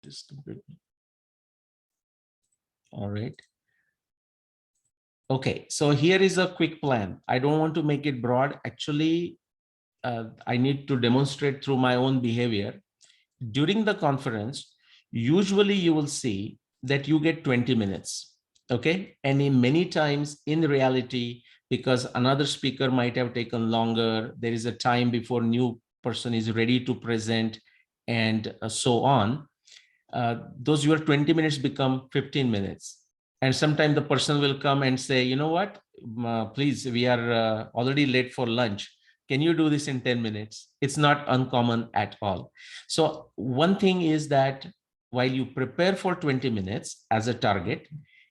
this completely. All right. Okay, so here is a quick plan. I don't want to make it broad. Actually, I need to demonstrate through my own behavior. During the conference, usually you will see that you get 20 minutes. Okay, and in many times in reality, because another speaker might have taken longer, there is a time before new person is ready to present, and so on. Those your 20 minutes become 15 minutes. And sometimes the person will come and say, you know what, please, we are already late for lunch. Can you do this in 10 minutes? It's not uncommon at all. So one thing is that while you prepare for 20 minutes as a target,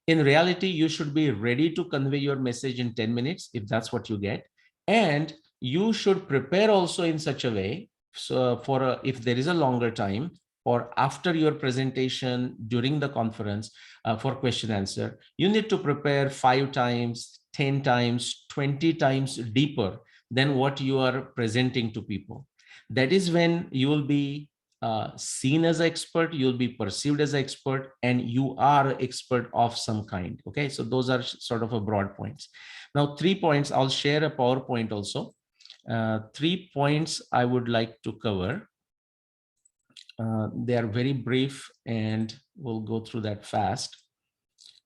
in reality, you should be ready to convey your message in 10 minutes, if that's what you get. And you should prepare also in such a way, so if there is a longer time, or after your presentation during the conference for question answer, you need to prepare 5 times, 10 times, 20 times deeper than what you are presenting to people. That is when you will be seen as an expert, you'll be perceived as an expert, and you are expert of some kind. Okay, so those are sort of a broad points. Now 3 points, I'll share a PowerPoint also. 3 points I would like to cover. They are very brief and we'll go through that fast.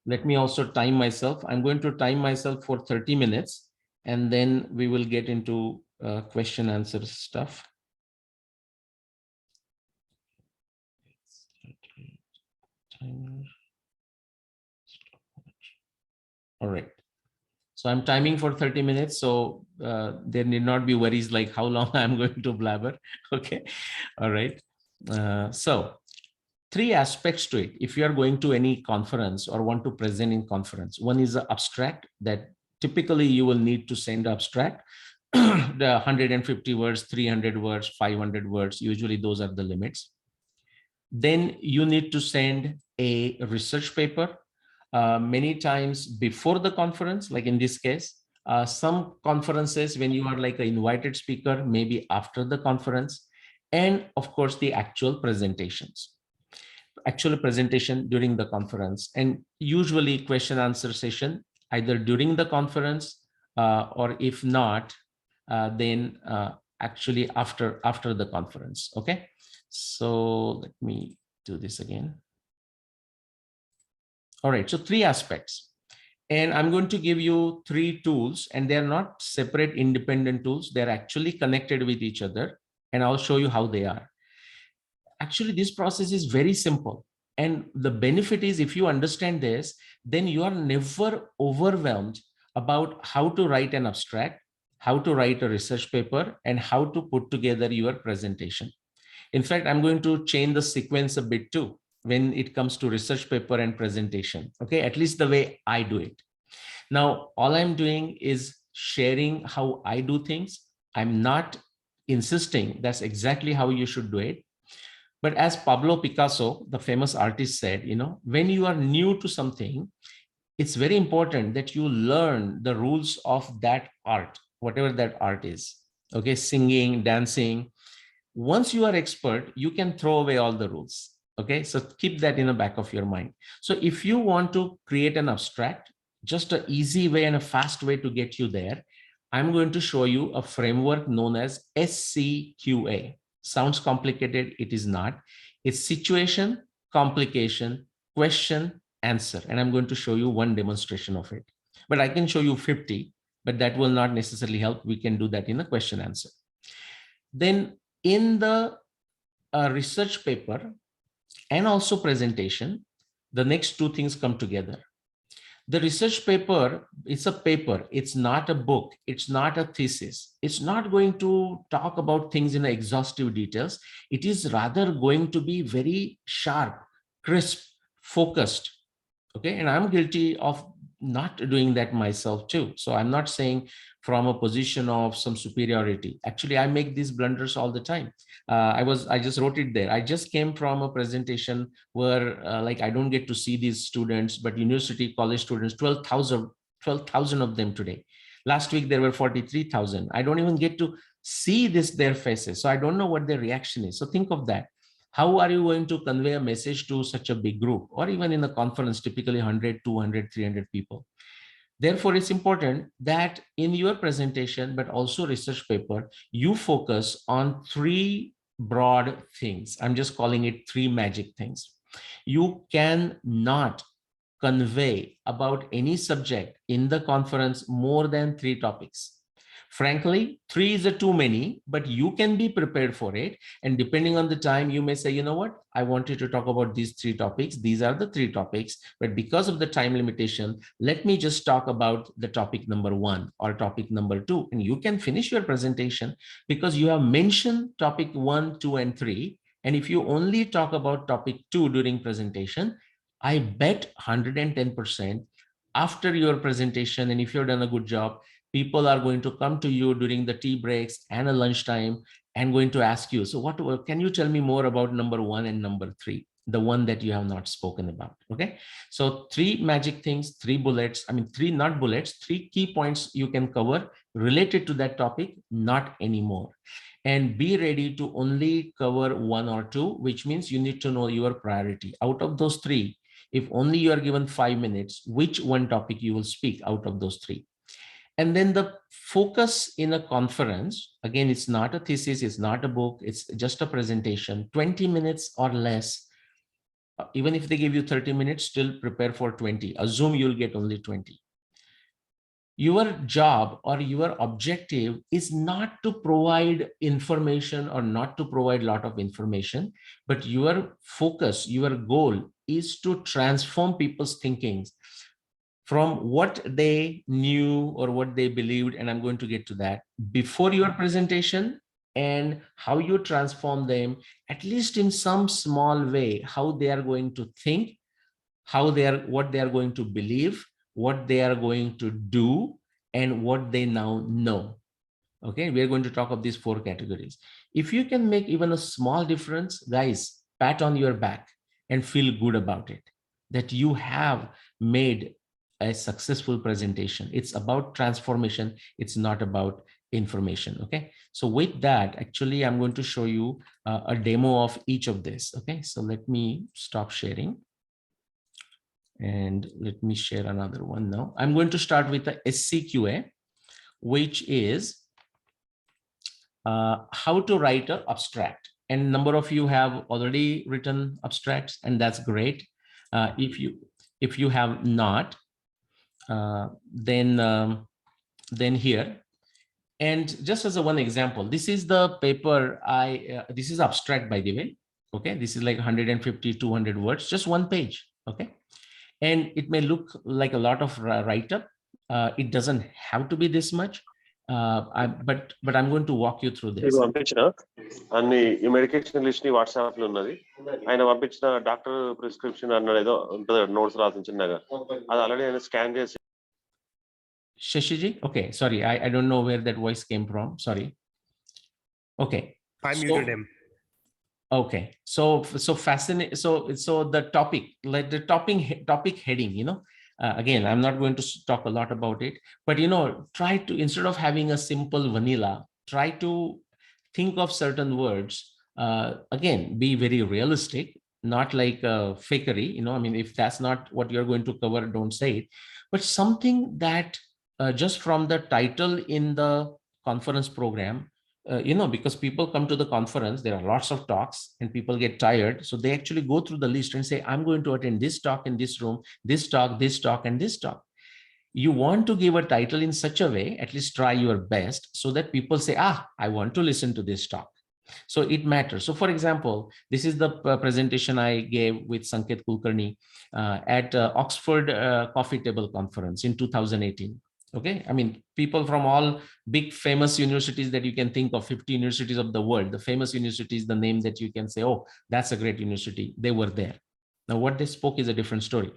Let me also time myself. I'm going to time myself for 30 minutes and then we will get into question answer stuff. All right. So I'm timing for 30 minutes. So there need not be worries like how long I'm going to blabber. Okay. All right. So 3 aspects to it. If you are going to any conference or want to present in conference, one is the abstract, that typically you will need to send abstract, the 150 words, 300 words, 500 words, usually those are the limits. Then you need to send a research paper. Many times before the conference, like in this case, some conferences when you are like an invited speaker, maybe after the conference, and of course the actual presentation during the conference, and usually question answer session either during the conference or if not, then actually after the conference. Okay, so let me do this again. All right, so 3 aspects. And I'm going to give you 3 tools, and they're not separate independent tools. They're actually connected with each other, and I'll show you how they are. Actually, this process is very simple. And the benefit is if you understand this, then you are never overwhelmed about how to write an abstract, how to write a research paper, and how to put together your presentation. In fact, I'm going to change the sequence a bit too when it comes to research paper and presentation. Okay, at least the way I do it. Now, all I'm doing is sharing how I do things. I'm not insisting that's exactly how you should do it. But as Pablo Picasso, the famous artist, said, you know, when you are new to something, it's very important that you learn the rules of that art, whatever that art is. Okay, singing, dancing. Once you are expert, you can throw away all the rules. Okay, so keep that in the back of your mind. So if you want to create an abstract, just an easy way and a fast way to get you there, I'm going to show you a framework known as SCQA. Sounds complicated. It is not. It's situation, complication, question, answer. And I'm going to show you one demonstration of it. But I can show you 50, but that will not necessarily help. We can do that in a question answer. Then in the research paper and also presentation, the next 2 things come together. The research paper, it's a paper, it's not a book, it's not a thesis. It's not going to talk about things in exhaustive details. It is rather going to be very sharp, crisp, focused. Okay, and I'm guilty of not doing that myself too. So I'm not saying from a position of some superiority. Actually, I make these blunders all the time. I just wrote it there. I just came from a presentation where like I don't get to see these students, but university college students, 12,000 of them today. Last week there were 43,000. I don't even get to see their faces. So I don't know what their reaction is. So think of that. How are you going to convey a message to such a big group, or even in a conference, typically 100, 200, 300 people? Therefore, it's important that in your presentation, but also research paper, you focus on three broad things. I'm just calling it three magic things. You cannot convey about any subject in the conference more than three topics. Frankly, three is a too many, but you can be prepared for it. And depending on the time, you may say, you know what, I wanted to talk about these three topics. These are the three topics, but because of the time limitation, let me just talk about the topic number one or topic number two. And you can finish your presentation because you have mentioned topic one, two, and three. And if you only talk about topic two during presentation, I bet 110% after your presentation, and if you've done a good job, people are going to come to you during the tea breaks and a lunchtime and going to ask you, so what can you tell me more about number one and number three, the one that you have not spoken about? Okay, so three magic things, three bullets, I mean three, not bullets, three key points you can cover related to that topic, not anymore. And be ready to only cover one or two, which means you need to know your priority. Out of those three, if only you are given 5 minutes, which one topic you will speak out of those three? And then the focus in a conference, again, it's not a thesis, it's not a book, it's just a presentation, 20 minutes or less. Even if they give you 30 minutes, still prepare for 20. Assume you'll get only 20. Your job or your objective is not to provide information or not to provide a lot of information, but your focus, your goal is to transform people's thinkings from what they knew or what they believed, and I'm going to get to that, before your presentation, and how you transform them, at least in some small way, how they are going to think, what they are going to believe, what they are going to do, and what they now know. Okay, we are going to talk of these four categories. If you can make even a small difference, guys, pat on your back and feel good about it, that you have made a successful presentation. It's about transformation. It's not about information. Okay, so with that, actually, I'm going to show you a demo of each of this. Okay, so let me stop sharing. And let me share another one now. I'm going to start with the SCQA, which is how to write an abstract. And a number of you have already written abstracts, and that's great. If you have not, then here. And just as a one example, this is the paper this is abstract, by the way. Okay, this is like 150, 200 words, just one page. Okay, and it may look like a lot of write-up. It doesn't have to be this much. But I'm going to walk you through this. అన్ని ఈ medication list ని WhatsApp లో ఉన్నది. ఆయన పంపించిన doctor prescription అన్నాడు, ఏదో ఉంటుంది నోట్స్ రాసిన చిన్నగా, అది ఆల్రెడీ ఆయన స్కాన్ చేసి. Shashiji, okay, sorry, I don't know where that voice came from. Sorry. Okay, I muted him. Okay, so fascinating. So the topic, like the topic heading, again, I'm not going to talk a lot about it, but try to, instead of having a simple vanilla, try to think of certain words. Again, be very realistic, not like fakery. I mean, if that's not what you're going to cover, don't say it. But something that just from the title in the conference program. Because people come to the conference, there are lots of talks and people get tired. So they actually go through the list and say, I'm going to attend this talk in this room, this talk, and this talk. You want to give a title in such a way, at least try your best, so that people say, I want to listen to this talk. So it matters. So for example, this is the presentation I gave with Sanket Kulkarni at Oxford Coffee Table Conference in 2018. Okay, I mean, people from all big famous universities that you can think of, 50 universities of the world, the famous universities, the name that you can say, oh, that's a great university, they were there. Now what they spoke is a different story.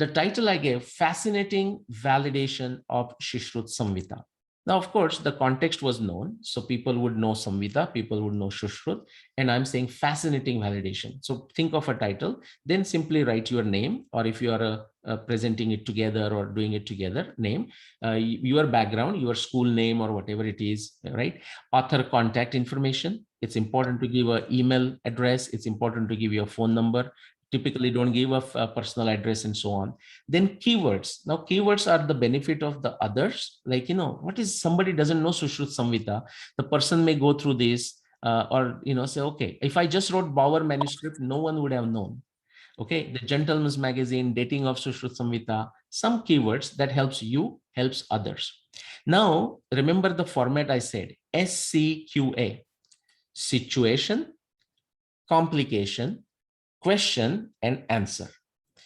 The title I gave, Fascinating Validation of Shishrut Samvita. Now, of course, the context was known. So people would know Samvita, people would know Shushrut, and I'm saying fascinating validation. So think of a title, then simply write your name, or if you are presenting it together or doing it together, name, your background, your school name or whatever it is, right? Author contact information. It's important to give an email address. It's important to give your phone number. Typically don't give a personal address and so on. Then keywords. Now keywords are the benefit of the others. Like, what is, somebody doesn't know Sushrut Samvita, the person may go through this or say, okay, if I just wrote Bauer manuscript, no one would have known. Okay, the Gentleman's Magazine, dating of Sushrut Samvita, some keywords that helps you, helps others. Now remember the format I said, SCQA: situation, complication, question, and answer.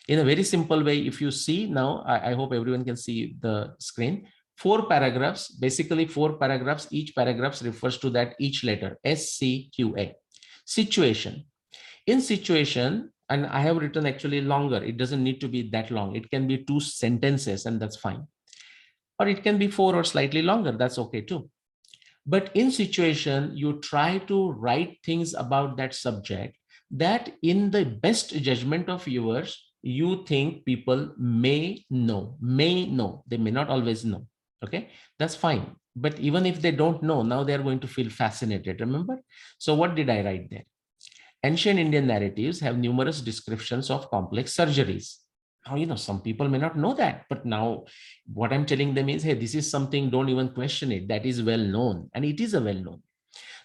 In a very simple way, if you see now, I hope everyone can see the screen. 4 paragraphs, basically 4 paragraphs, each paragraph refers to that each letter, SCQA. Situation. In situation, and I have written actually longer, it doesn't need to be that long. It can be 2 sentences and that's fine. Or it can be 4 or slightly longer, that's okay too. But in situation, you try to write things about that subject that in the best judgment of yours, you think people may know. They may not always know. Okay, that's fine. But even if they don't know, now they're going to feel fascinated, remember? So what did I write there? Ancient Indian narratives have numerous descriptions of complex surgeries. Now, some people may not know that, but now what I'm telling them is, hey, this is something, don't even question it. That is well known, and it is a well known.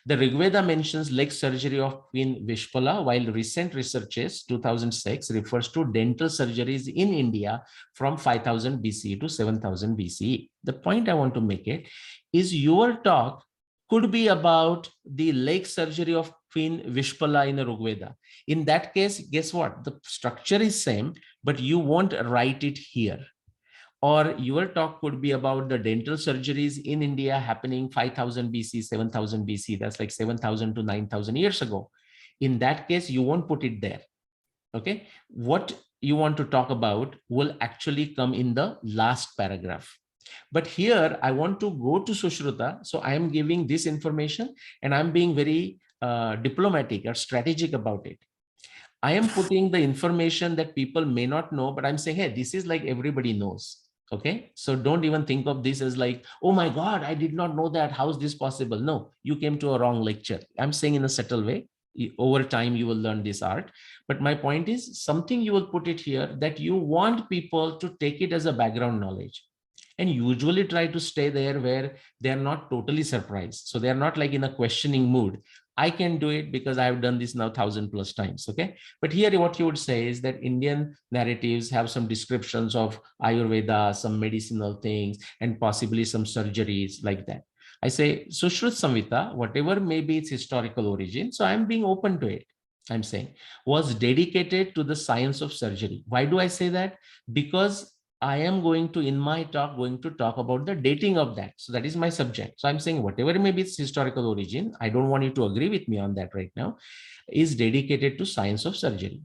The Rig Veda mentions leg surgery of Queen Vishpala, while recent researches, 2006, refers to dental surgeries in India from 5000 BCE to 7000 BCE. The point I want to make it is your talk could be about the leg surgery of Queen Vishpala in the Rig Veda. In that case, guess what? The structure is same, but you won't write it here. Or your talk could be about the dental surgeries in India happening 5000 BC, 7000 BC. That's like 7000 to 9000 years ago. In that case, you won't put it there. Okay. What you want to talk about will actually come in the last paragraph. But here I want to go to Sushruta. So I am giving this information and I'm being very diplomatic or strategic about it. I am putting the information that people may not know, but I'm saying, hey, this is like everybody knows. Okay. So don't even think of this as like, oh my God, I did not know that. How is this possible? No, you came to a wrong lecture. I'm saying in a subtle way. Over time, you will learn this art. But my point is something you will put it here that you want people to take it as a background knowledge and usually try to stay there where they're not totally surprised. So they're not like in a questioning mood. I can do it because I've done this now 1000+ times. Okay. But here what you would say is that Indian narratives have some descriptions of Ayurveda, some medicinal things, and possibly some surgeries like that. I say, Sushrut Samvita, whatever may be its historical origin, so I'm being open to it. I'm saying was dedicated to the science of surgery. Why do I say that? Because I am going to, in my talk, talk about the dating of that. So that is my subject. So I'm saying whatever may be its historical origin, I don't want you to agree with me on that right now, is dedicated to science of surgery.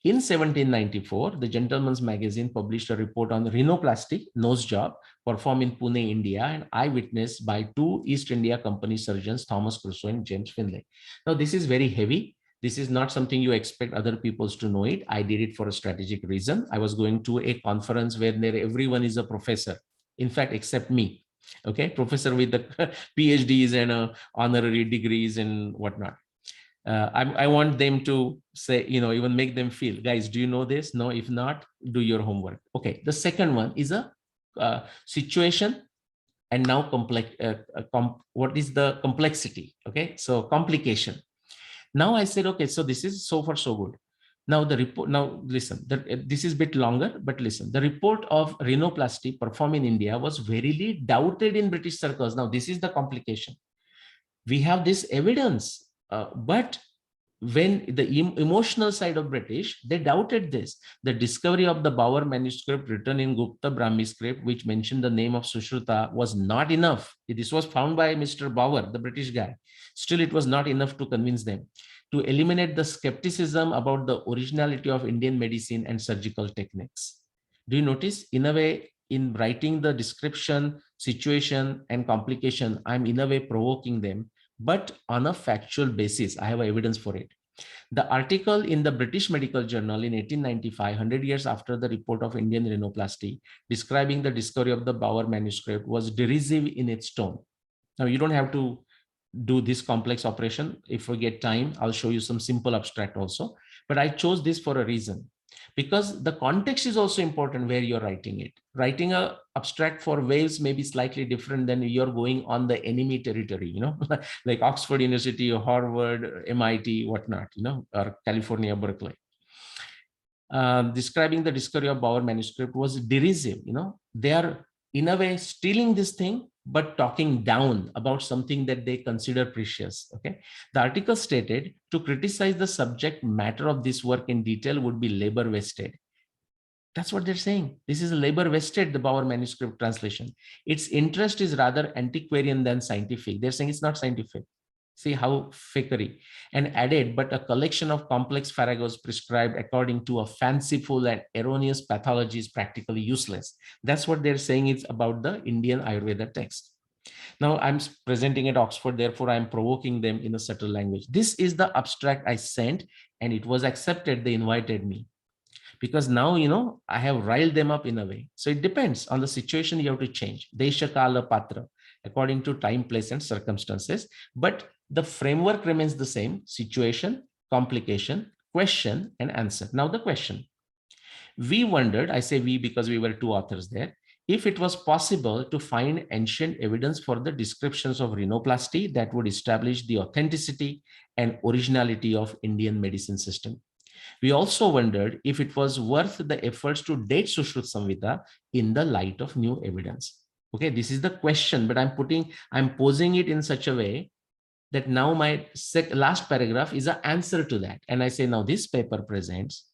In 1794, the Gentleman's Magazine published a report on rhinoplasty, nose job, performed in Pune, India, and eyewitnessed by 2 East India Company surgeons, Thomas Crusoe and James Finlay. Now, this is very heavy. This is not something you expect other people to know it. I did it for a strategic reason. I was going to a conference where everyone is a professor, in fact, except me. Okay, professor with the PhDs and honorary degrees and whatnot. I want them to say, even make them feel, guys, do you know this? No, if not, do your homework. Okay, the second one is a situation, and now complex. What is the complexity? Okay, so complication. Now I said, okay, so this is so far so good. Now the report, now listen, this is a bit longer, but listen, the report of rhinoplasty performed in India was verily doubted in British circles. Now this is the complication. We have this evidence, but when the emotional side of British, they doubted this. The discovery of the Bauer manuscript written in Gupta Brahmi script, which mentioned the name of Sushruta, was not enough. This was found by Mr. Bauer, the British guy. Still, it was not enough to convince them. To eliminate the skepticism about the originality of Indian medicine and surgical techniques. Do you notice, in a way, in writing the description, situation and complication, I'm in a way provoking them, but on a factual basis. I have evidence for it. The article in the British Medical Journal in 1895, 100 years after the report of Indian rhinoplasty, describing the discovery of the Bauer manuscript, was derisive in its tone. Now, you don't have to do this complex operation. If we get time, I'll show you some simple abstract also. But I chose this for a reason, because the context is also important where you're writing it. Writing a abstract for Wales may be slightly different than you're going on the enemy territory, like Oxford University or Harvard, MIT, whatnot, or California, Berkeley. Describing the discovery of Bauer manuscript was derisive. They are in a way stealing this thing, but talking down about something that they consider precious. Okay. The article stated, to criticize the subject matter of this work in detail would be labor wasted. That's what they're saying. This is a labor wasted, the Bauer manuscript translation. Its interest is rather antiquarian than scientific. They're saying it's not scientific. See how fakery. And added, but a collection of complex farragos prescribed according to a fanciful and erroneous pathology is practically useless. That's what they're saying is about the Indian Ayurveda text. Now I'm presenting at Oxford, therefore I'm provoking them in a subtle language. This is the abstract I sent, and it was accepted. They invited me. Because now, I have riled them up in a way. So it depends on the situation. You have to change. Desha Kala Patra, according to time, place, and circumstances. But the framework remains the same: situation, complication, question, and answer. Now the question. We wondered, I say we because we were two authors there, if it was possible to find ancient evidence for the descriptions of rhinoplasty that would establish the authenticity and originality of Indian medicine system. We also wondered if it was worth the efforts to date Sushrut Samhita in the light of new evidence. Okay, this is the question, but I'm posing it in such a way that now my last paragraph is an answer to that. And I say, now this paper presents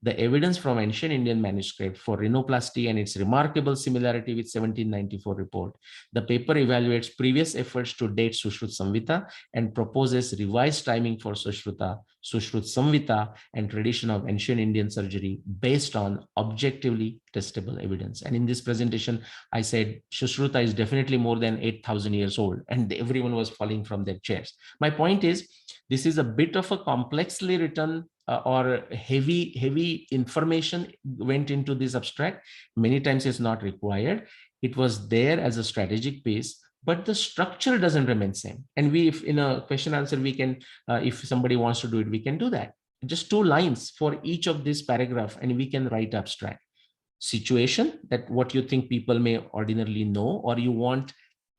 the evidence from ancient Indian manuscript for rhinoplasty and its remarkable similarity with 1794 report. The paper evaluates previous efforts to date Sushrut Samhita and proposes revised timing for Sushrut Samhita and tradition of ancient Indian surgery based on objectively testable evidence. And in this presentation, I said Sushruta is definitely more than 8,000 years old, and everyone was falling from their chairs. My point is, this is a bit of a complexly written or heavy information went into this abstract. Many times it's not required. It was there as a strategic piece, but the structure doesn't remain same. And if in a question answer, we can, if somebody wants to do it, we can do that. Just 2 lines for each of this paragraph, and we can write abstract. Situation, that what you think people may ordinarily know, or you want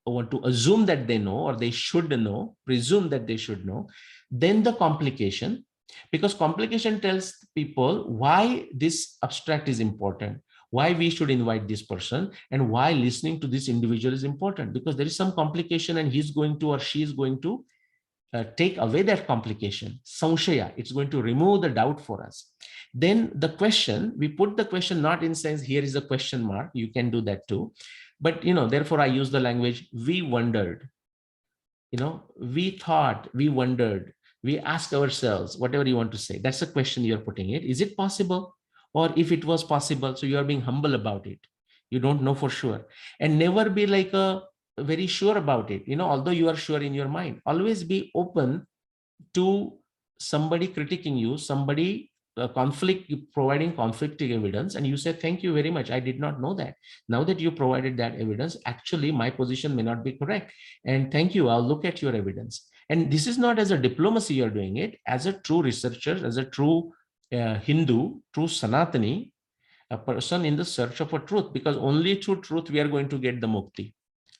to assume that they know, or they should know, presume that they should know. Then the complication, because complication tells people why this abstract is important, why we should invite this person, and why listening to this individual is important, because there is some complication and he's going to, or she is going to take away that complication. Samshaya, it's going to remove the doubt for us. Then the question, we put the question not in sense, here is a question mark, you can do that too. But, therefore I use the language, we wondered, we thought, we wondered, we ask ourselves, whatever you want to say, that's a question you're putting it. Is it possible? Or if it was possible, so you're being humble about it. You don't know for sure. And never be like very sure about it. Although you are sure in your mind, always be open to somebody critiquing you, somebody providing conflicting evidence, and you say, thank you very much, I did not know that. Now that you provided that evidence, actually my position may not be correct, and thank you, I'll look at your evidence. And this is not as a diplomacy, you're doing it as a true researcher, as a true Hindu, true Sanatani, a person in the search of a truth, because only through truth we are going to get the mukti.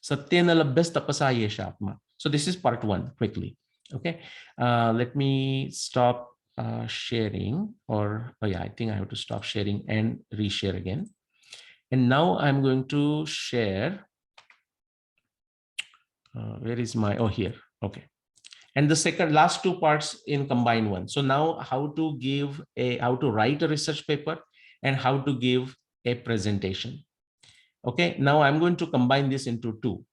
Satyena labhyas tapasa yesha atma. So this is part 1 quickly. Okay, let me stop sharing, or I think I have to stop sharing and reshare again. And now I'm going to share. Where is my, here. Okay. And the last 2 parts in combined one. So now how to write a research paper and how to give a presentation. Okay, now I'm going to combine this into 2.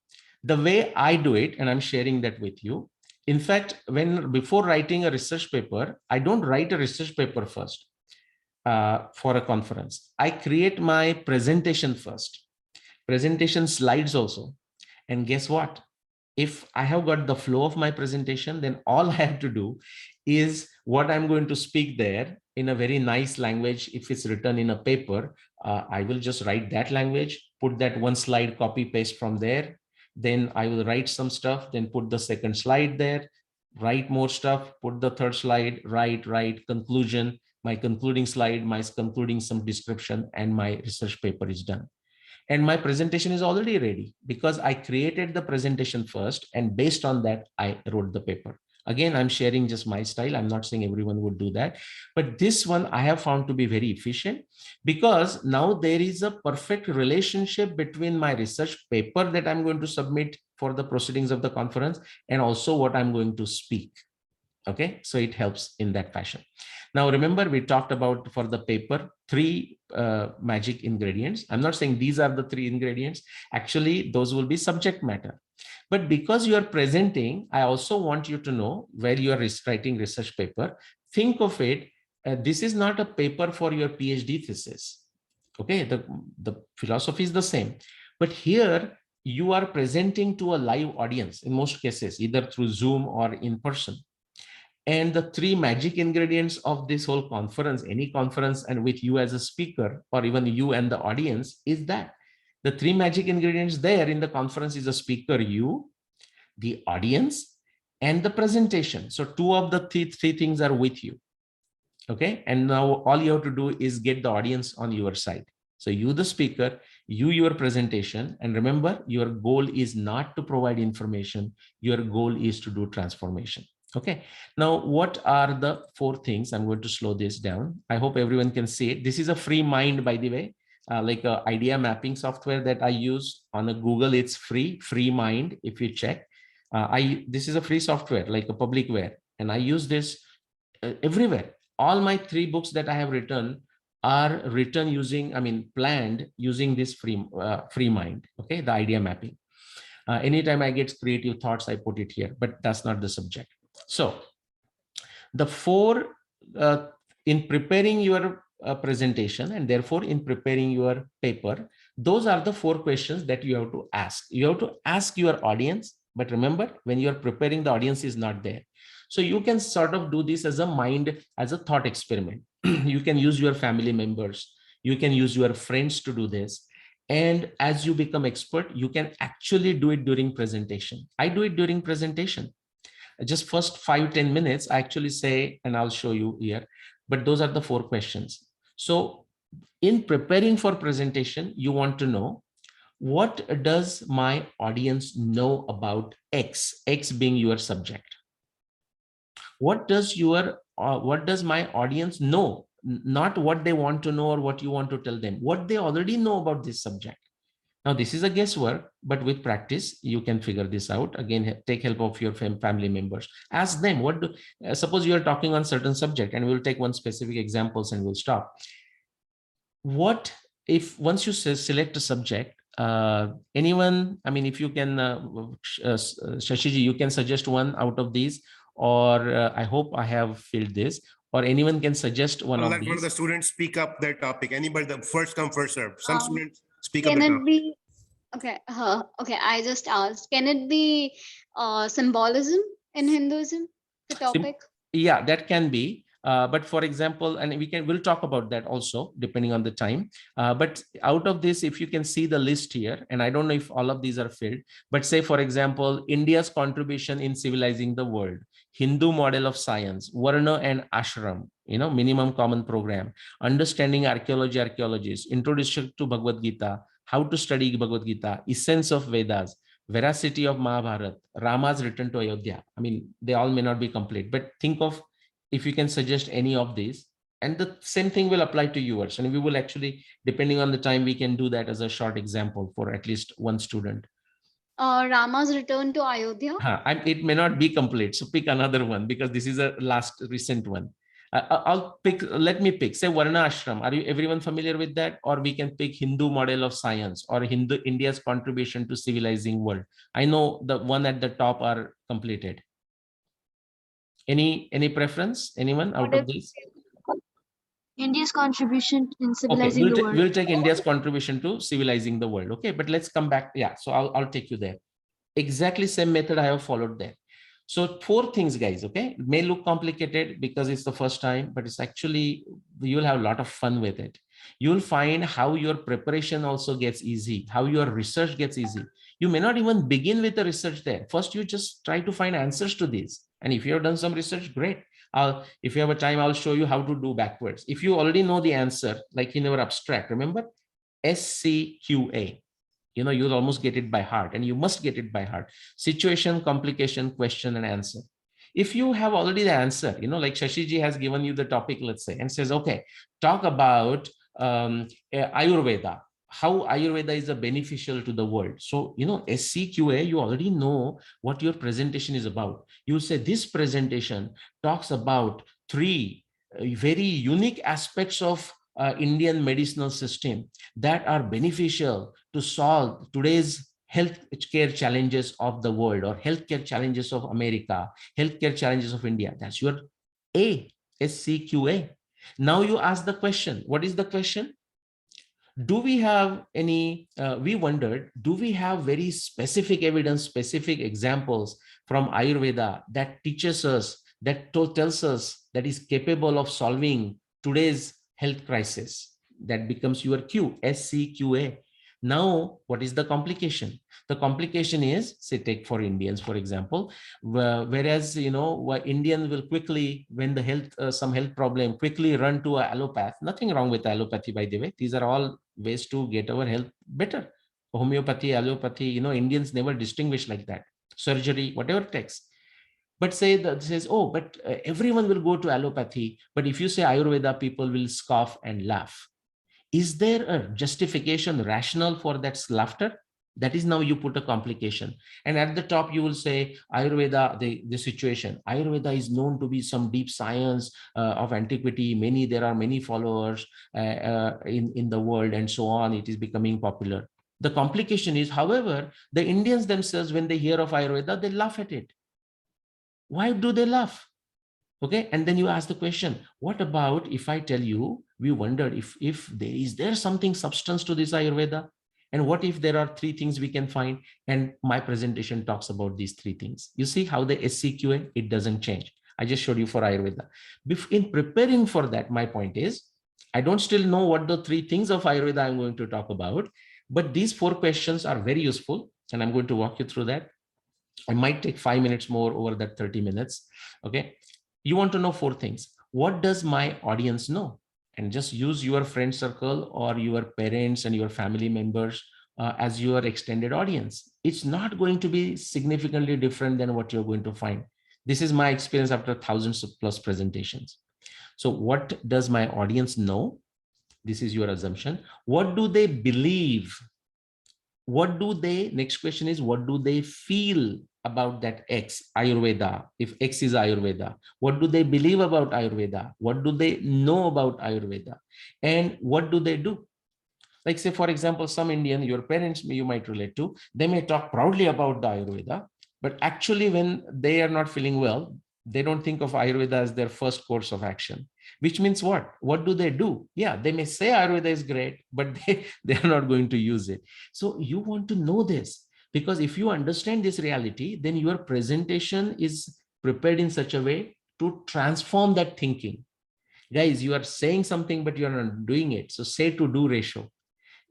The way I do it, and I'm sharing that with you. In fact, before writing a research paper, I don't write a research paper first for a conference. I create my presentation first. presentation slides also. And guess what? If I have got the flow of my presentation, then all I have to do is what I'm going to speak there in a very nice language. If it's written in a paper, I will just write that language, put that one slide, copy paste from there. Then I will write some stuff, then put the second slide there, write more stuff, put the third slide, write conclusion, my concluding slide, my concluding some description, and my research paper is done. And my presentation is already ready because I created the presentation first, and based on that, I wrote the paper. Again, I'm sharing just my style. I'm not saying everyone would do that, but this one I have found to be very efficient because now there is a perfect relationship between my research paper that I'm going to submit for the proceedings of the conference and also what I'm going to speak. Okay, so it helps in that fashion. Now, remember, we talked about for the paper, three magic ingredients. I'm not saying these are the three ingredients. Actually, those will be subject matter. But because you are presenting, I also want you to know where you are writing research paper. Think of it, this is not a paper for your PhD thesis. Okay, the philosophy is the same. But here, you are presenting to a live audience in most cases, either through Zoom or in person. And the three magic ingredients of this whole conference, any conference, and with you as a speaker, or even you and the audience, is that the three magic ingredients there in the conference is a speaker, you, the audience, and the presentation. So two of the three things are with you. Okay. And now all you have to do is get the audience on your side. So you, the speaker, you, your presentation. And remember, your goal is not to provide information. Your goal is to do transformation. Okay, now what are the four things? I'm going to slow this down. I hope everyone can see it. This is a free mind, by the way, like a idea mapping software that I use on a Google. It's free mind. If you check, this is a free software, like a publicware, and I use this everywhere. All my 3 books that I have written are written using, planned using this free mind. Okay, the idea mapping. Anytime I get creative thoughts, I put it here, but that's not the subject. So the four, in preparing your presentation, and therefore in preparing your paper, those are the 4 questions that you have to ask. You have to ask your audience, but remember, when you're preparing, the audience is not there. So you can sort of do this as a mind, as a thought experiment. You can use your family members, you can use your friends to do this. And as you become expert, you can actually do it during presentation. I do it during presentation. Just first 5-10 minutes, I actually say, and I'll show you here, but those are the 4 questions. So in preparing for presentation, you want to know, what does my audience know about X, X being your subject? What does my audience know? Not what they want to know or what you want to tell them, what they already know about this subject. Now, this is a guesswork, but with practice, you can figure this out. Again, take help of your family members. Ask them, suppose you are talking on certain subject, and we'll take one specific examples and we'll stop. What if once you select a subject, anyone, if you can, Shashiji, you can suggest one out of these, or I hope I have filled this, or anyone can suggest one of let these. one of the students speak up their topic. Anybody, the first come, first serve. Some students speak up. Can it be, okay, I just asked, can it be symbolism in Hinduism, the topic? Yeah, that can be. But for example, and we'll talk about that also depending on the time. But out of this, if you can see the list here, and I don't know if all of these are filled, but say, for example, India's contribution in civilizing the world, Hindu model of science, Varna and Ashram, minimum common program, understanding archaeologists, introduction to Bhagavad Gita, how to study Bhagavad Gita, essence of Vedas, veracity of Mahabharata, Rama's return to Ayodhya. They all may not be complete, but think of if you can suggest any of these, and the same thing will apply to yours. And we will actually, depending on the time, we can do that as a short example for at least one student. Rama's return to Ayodhya. It may not be complete, so pick another one because this is a last recent one. Let me pick, say, Varna Ashram. Are you everyone familiar with that? Or we can pick Hindu model of science, or India's contribution to civilizing world. I know the one at the top are completed. Any preference? Anyone out of these? India's contribution in Okay, civilizing the world. we'll take India's contribution to civilizing the world. Okay, but let's come back. Yeah, so I'll take you there. Exactly same method I have followed there. So 4 things, guys. Okay, it may look complicated because it's the first time, but it's actually, you'll have a lot of fun with it. You'll find how your preparation also gets easy, how your research gets easy. You may not even begin with the research there. First, you just try to find answers to these. And if you have done some research, great. If you have a time, I'll show you how to do backwards. If you already know the answer, like in our abstract, remember SCQA, you'll almost get it by heart, and you must get it by heart. Situation, complication, question, and answer. If you have already the answer, like Shashiji has given you the topic, let's say, and says, okay, talk about Ayurveda, how Ayurveda is beneficial to the world. So, SCQA, you already know what your presentation is about. You say this presentation talks about 3 very unique aspects of Indian medicinal system that are beneficial to solve today's healthcare challenges of the world, or healthcare challenges of America, healthcare challenges of India. That's your SCQA. Now you ask the question. What is the question? Do we have any, we wondered, do we have very specific evidence, specific examples from Ayurveda that teaches us, that tells us that is capable of solving today's health crisis? That becomes your Q, SCQA. Now, what is the complication? The complication is, say, take for Indians, for example, whereas, Indians will quickly, when the some health problem, quickly run to a allopath. Nothing wrong with allopathy, by the way. These are all ways to get our health better. Homeopathy, allopathy, Indians never distinguish like that. Surgery, whatever it takes. But says, oh, but everyone will go to allopathy. But if you say Ayurveda, people will scoff and laugh. Is there a justification, rationale for that laughter? That is, now you put a complication. And at the top, you will say Ayurveda, the situation. Ayurveda is known to be some deep science of antiquity. There are many followers in the world, and so on. It is becoming popular. The complication is, however, the Indians themselves, when they hear of Ayurveda, they laugh at it. Why do they laugh? Okay, and then you ask the question, what about if I tell you, we wondered if there is something substance to this Ayurveda, and what if there are 3 things we can find, and my presentation talks about these 3 things. You see how the SCQA, it doesn't change. I just showed you for Ayurveda. In preparing for that, my point is, I don't still know what the 3 things of Ayurveda I'm going to talk about, but these 4 questions are very useful, and I'm going to walk you through that. I might take 5 minutes more over that 30 minutes. Okay. You want to know 4 things. What does my audience know? And just use your friend circle or your parents and your family members as your extended audience. It's not going to be significantly different than what you're going to find. This is my experience after thousands of plus presentations. So what does my audience know? This is your assumption. What do they believe? Next question is, what do they feel about that X, Ayurveda? If X is Ayurveda, what do they believe about Ayurveda? What do they know about Ayurveda? And what do they do? Like, say, for example, some Indian, your parents, you might relate to, they may talk proudly about the Ayurveda, but actually when they are not feeling well, they don't think of Ayurveda as their first course of action. Which means what? What do they do? Yeah, they may say Ayurveda is great, but they are not going to use it. So you want to know this, because if you understand this reality, then your presentation is prepared in such a way to transform that thinking. Guys, you are saying something, but you are not doing it. So say to do ratio.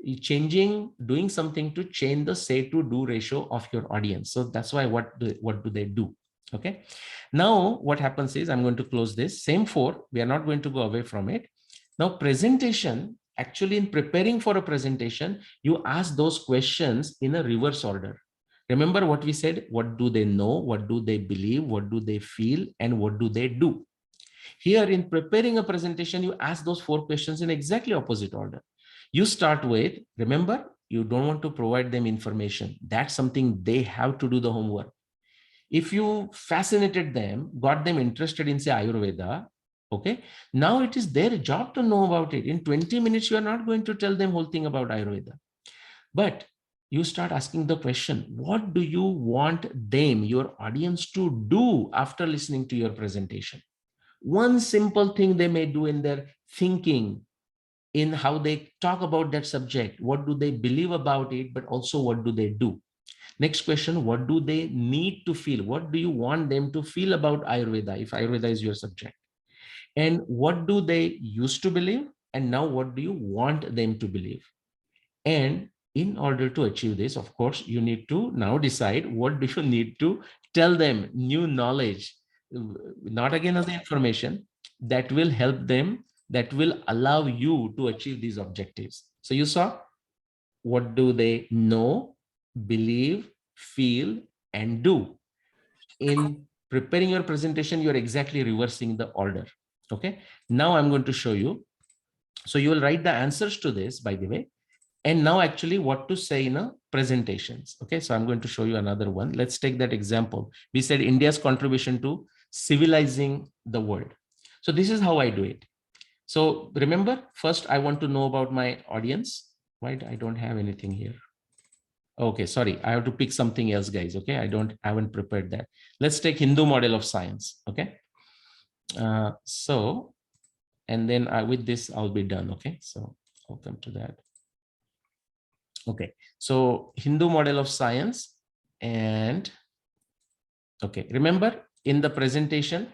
Doing something to change the say to do ratio of your audience. So that's why what do they do? Okay. Now what happens is, I'm going to close this. Same 4. We are not going to go away from it. Now presentation, actually in preparing for a presentation, you ask those questions in a reverse order. Remember what we said? What do they know? What do they believe? What do they feel? And what do they do? Here in preparing a presentation, you ask those 4 questions in exactly opposite order. You start with, remember, you don't want to provide them information. That's something they have to do the homework. If you fascinated them, got them interested in, say, Ayurveda, okay, now it is their job to know about it. In 20 minutes, you are not going to tell them whole thing about Ayurveda. But you start asking the question, what do you want them, your audience, to do after listening to your presentation? One simple thing they may do in their thinking, in how they talk about that subject, what do they believe about it, but also what do they do. Next question, what do they need to feel? What do you want them to feel about Ayurveda, if Ayurveda is your subject? And what do they used to believe? And now what do you want them to believe? And in order to achieve this, of course, you need to now decide what do you need to tell them, new knowledge, not again as the information that will help them, that will allow you to achieve these objectives. So you saw, what do they know, believe, feel, and do? In preparing your presentation, you're exactly reversing the order. Okay. Now I'm going to show you. So you will write the answers to this, by the way, and now actually what to say in a presentations. Okay. So I'm going to show you another one. Let's take that example. We said India's contribution to civilizing the world. So this is how I do it. So remember, first I want to know about my audience. Why I don't have anything here? Okay, sorry, I have to pick something else, guys. Okay, I haven't prepared that. Let's take Hindu model of science. Okay, and then with this I'll be done. Okay, so I'll come to that. Okay, so Hindu model of science, and okay, remember in the presentation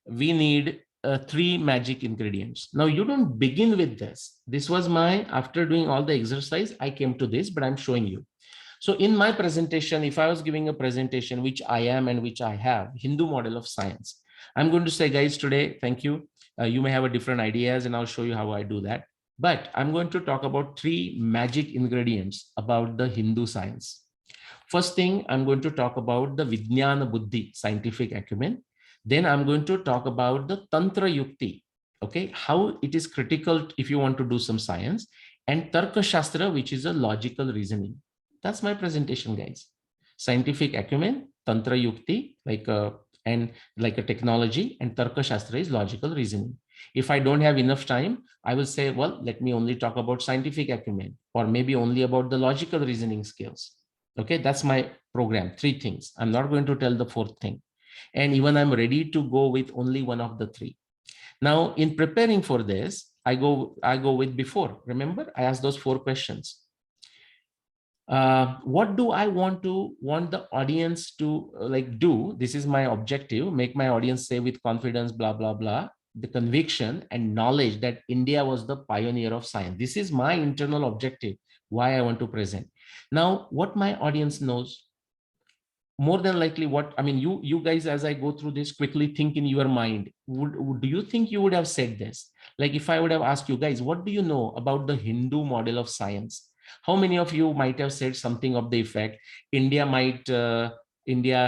we need 3 magic ingredients. Now you don't begin with this. This was my, after doing all the exercise, I came to this, but I'm showing you. So in my presentation, if I was giving a presentation, which I am and which I have, Hindu model of science, I'm going to say, guys, today, thank you. You may have a different ideas and I'll show you how I do that. But I'm going to talk about 3 magic ingredients about the Hindu science. First thing, I'm going to talk about the Vijnana Buddhi, scientific acumen. Then I'm going to talk about the Tantra Yukti, okay, how it is critical if you want to do some science, and Tarka Shastra, which is a logical reasoning. That's my presentation, guys. Scientific acumen, Tantra Yukti, like a technology, and Tarka Shastra is logical reasoning. If I don't have enough time, I will say, well, let me only talk about scientific acumen, or maybe only about the logical reasoning skills. Okay, that's my program, 3 things. I'm not going to tell the 4th thing. And even I'm ready to go with only one of the 3. Now, in preparing for this, I go with before. Remember, I asked those 4 questions. What do I want the audience to do? This is my objective, make my audience say with confidence, blah, blah, blah, the conviction and knowledge that India was the pioneer of science. This is my internal objective, why I want to present. Now, what my audience knows, more than likely what, I mean, you guys, as I go through this, quickly think in your mind, do you think you would have said this? Like if I would have asked you guys, what do you know about the Hindu model of science? How many of you might have said something of the effect, India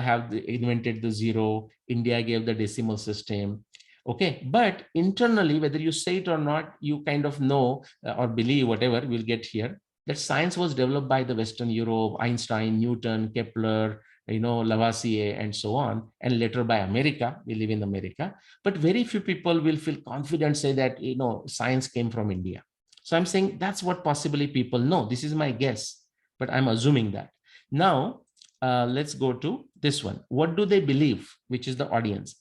have invented the zero, India gave the decimal system. Okay, but internally, whether you say it or not, you kind of know or believe, whatever, we'll get here, that science was developed by the Western Europe, Einstein, Newton, Kepler, Lavoisier, and so on, and later by America. We live in America, but very few people will feel confident, say that, science came from India. So I'm saying that's what possibly people know. This is my guess, but I'm assuming that. Now, let's go to this one. What do they believe, which is the audience?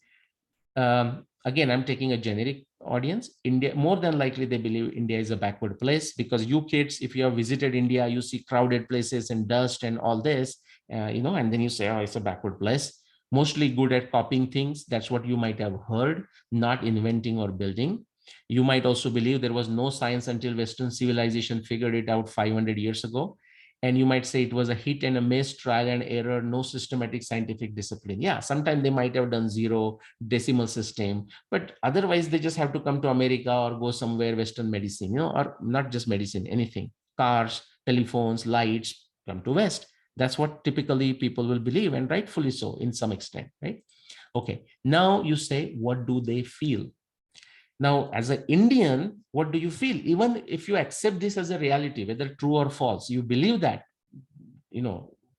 Again, I'm taking a generic audience. India, more than likely, they believe India is a backward place, because you kids, if you have visited India, you see crowded places and dust and all this, and then you say, oh, it's a backward place. Mostly good at copying things. That's what you might have heard, not inventing or building. You might also believe there was no science until Western civilization figured it out 500 years ago. And you might say it was a hit and a miss, trial and error, no systematic scientific discipline. Yeah, sometimes they might have done zero, decimal system, but otherwise they just have to come to America or go somewhere, Western medicine, or not just medicine, anything, cars, telephones, lights, come to West. That's what typically people will believe, and rightfully so in some extent, right? Okay, now you say, what do they feel? Now, as an Indian, what do you feel? Even if you accept this as a reality, whether true or false, you believe that,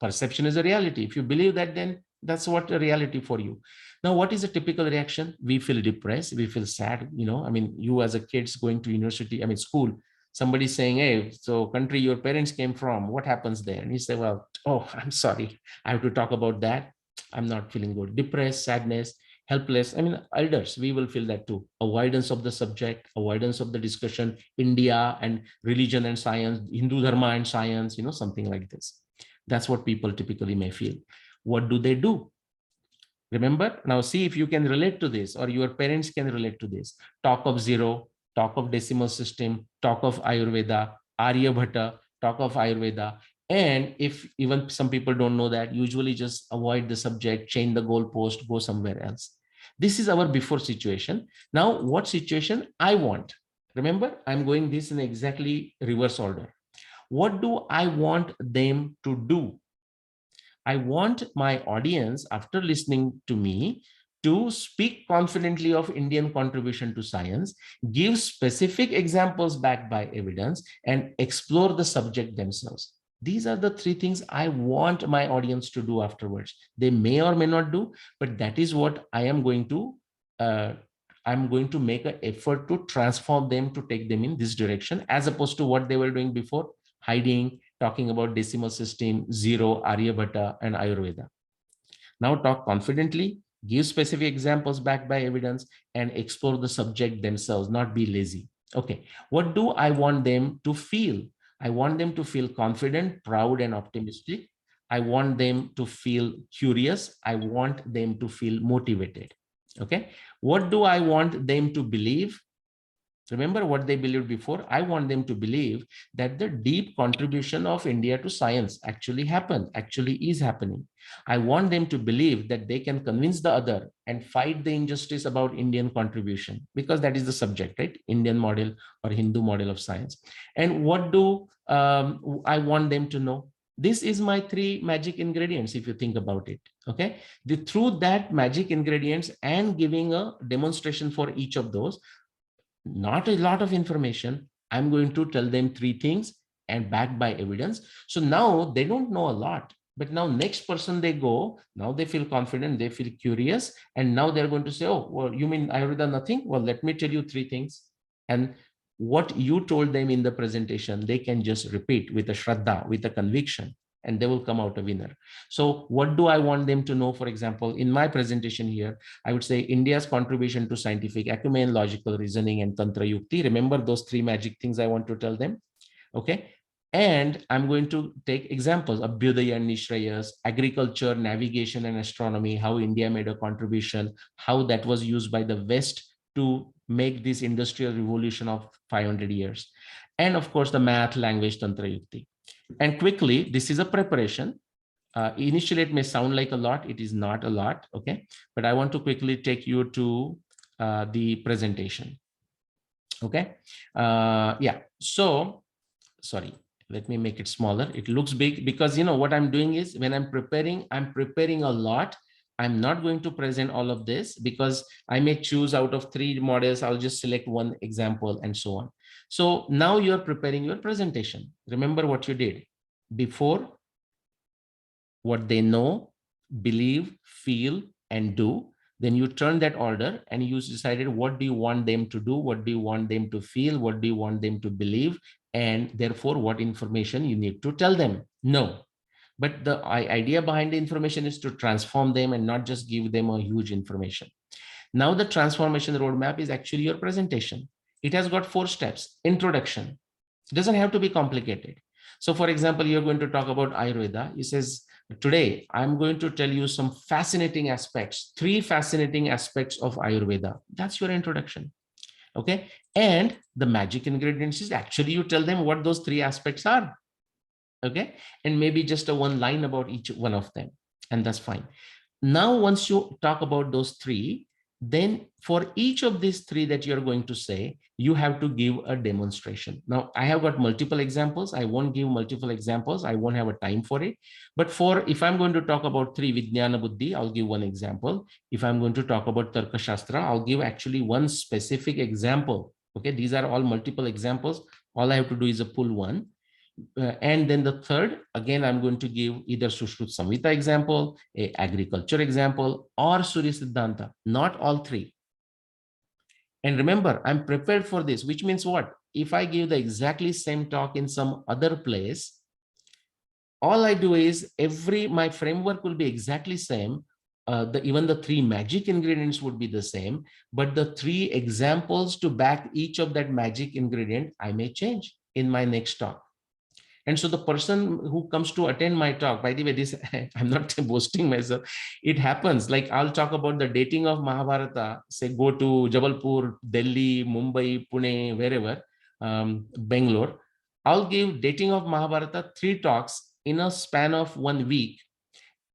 perception is a reality. If you believe that, then that's what a reality for you. Now, what is a typical reaction? We feel depressed. We feel sad. You as a kid's going to university, school, somebody saying, hey, so country your parents came from, what happens there? And you say, well, oh, I'm sorry, I have to talk about that. I'm not feeling good. Depressed, sadness, helpless. I mean, elders, we will feel that too. Avoidance of the subject, avoidance of the discussion, India and religion and science, Hindu dharma and science, something like this. That's what people typically may feel. What do they do? Remember, now see if you can relate to this, or your parents can relate to this. Talk of zero, talk of decimal system, talk of Ayurveda, Aryabhata, talk of Ayurveda. And if even some people don't know that, usually just avoid the subject, change the goalpost, go somewhere else. This is our before situation. Now, what situation I want? Remember, I'm going this in exactly reverse order. What do I want them to do? I want my audience, after listening to me, to speak confidently of Indian contribution to science, give specific examples backed by evidence, and explore the subject themselves. These are the three things I want my audience to do afterwards. They may or may not do, but that is what I am going to I'm going to make an effort to transform them, to take them in this direction, as opposed to what they were doing before, hiding, talking about decimal system, zero, Aryabhata, and Ayurveda. Now talk confidently, give specific examples backed by evidence, and explore the subject themselves, not be lazy. Okay, what do I want them to feel? I want them to feel confident, proud, and optimistic. I want them to feel curious. I want them to feel motivated. Okay, what do I want them to believe? Remember what they believed before. I want them to believe that the deep contribution of India to science actually happened, actually is happening. I want them to believe that they can convince the other and fight the injustice about Indian contribution, because that is the subject, right? Indian model or Hindu model of science. And what do I want them to know? This is my three magic ingredients, if you think about it. Okay, through that magic ingredients and giving a demonstration for each of those, not a lot of information, I'm going to tell them three things and backed by evidence. So now they don't know a lot, but now next person they go, now they feel confident, they feel curious, and now they're going to say, oh, well, you mean Ayurveda nothing? Well, let me tell you three things. And what you told them in the presentation, they can just repeat with a shraddha, with a conviction, and they will come out a winner. So what do I want them to know? For example, in my presentation here, I would say India's contribution to scientific acumen, logical reasoning, and Tantra Yukti. Remember those three magic things I want to tell them. Okay. And I'm going to take examples of Abhyudaya and Nishrayas, agriculture, navigation, and astronomy, how India made a contribution, how that was used by the West to make this industrial revolution of 500 years. And of course, the math, language, Tantra Yukti. And quickly, this is a preparation. Initially, it may sound like a lot. It is not a lot. Okay. But I want to quickly take you to the presentation. Okay. Yeah. So, sorry, let me make it smaller. It looks big because, what I'm doing is when I'm preparing a lot. I'm not going to present all of this because I may choose out of three models. I'll just select one example and so on. So now you're preparing your presentation. Remember what you did before: what they know, believe, feel, and do. Then you turn that order and you decided what do you want them to do, what do you want them to feel, what do you want them to believe, and therefore what information you need to tell them. No. But the idea behind the information is to transform them and not just give them a huge information. Now the transformation roadmap is actually your presentation. It has got 4 steps. Introduction. It doesn't have to be complicated. So for example, you're going to talk about Ayurveda. He says, today, I'm going to tell you some fascinating aspects, 3 fascinating aspects of Ayurveda. That's your introduction. Okay. And the magic ingredients is actually you tell them what those 3 aspects are. Okay. And maybe just a one line about each one of them. And that's fine. Now, once you talk about those 3, then for each of these 3 that you're going to say, you have to give a demonstration. Now, I have got multiple examples. I won't give multiple examples. I won't have a time for it. But if I'm going to talk about 3 Vijnana Buddhi, I'll give one example. If I'm going to talk about Tarka Shastra, I'll give actually one specific example. Okay, these are all multiple examples. All I have to do is pull one. And then the third, again, I'm going to give either Sushrut Samhita example, a agriculture example, or Surya Siddhanta, not all 3. And remember, I'm prepared for this, which means what? If I give the exactly same talk in some other place, all I do is my framework will be exactly same. even the 3 magic ingredients would be the same, but the 3 examples to back each of that magic ingredient, I may change in my next talk. And so the person who comes to attend my talk, by the way, this, I'm not boasting myself, it happens. Like I'll talk about the dating of Mahabharata, say go to Jabalpur, Delhi, Mumbai, Pune, wherever, Bangalore. I'll give dating of Mahabharata 3 talks in a span of 1 week.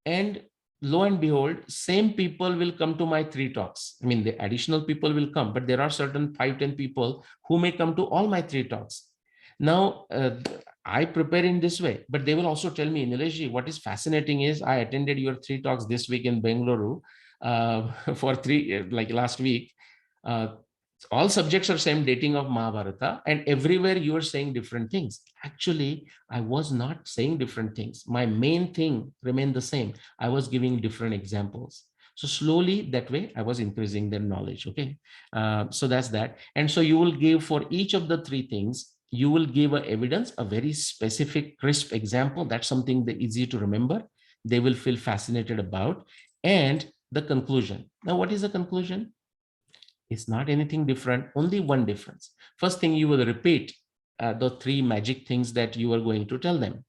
And lo and behold, same people will come to my 3 talks. I mean, the additional people will come, but there are certain 5-10 people who may come to all my 3 talks. Now, I prepare in this way, but they will also tell me, Nilesh, what is fascinating is I attended your 3 talks this week in Bengaluru for 3, like last week. All subjects are same, dating of Mahabharata, and everywhere you are saying different things. Actually, I was not saying different things. My main thing remained the same. I was giving different examples. So slowly that way I was increasing their knowledge. Okay. So that's that. And so you will give for each of the 3 things, you will give a evidence, a very specific, crisp example. That's something that easy to remember. They will feel fascinated about. And the conclusion. Now, what is the conclusion? It's not anything different, only one difference. First thing, you will repeat the 3 magic things that you are going to tell them.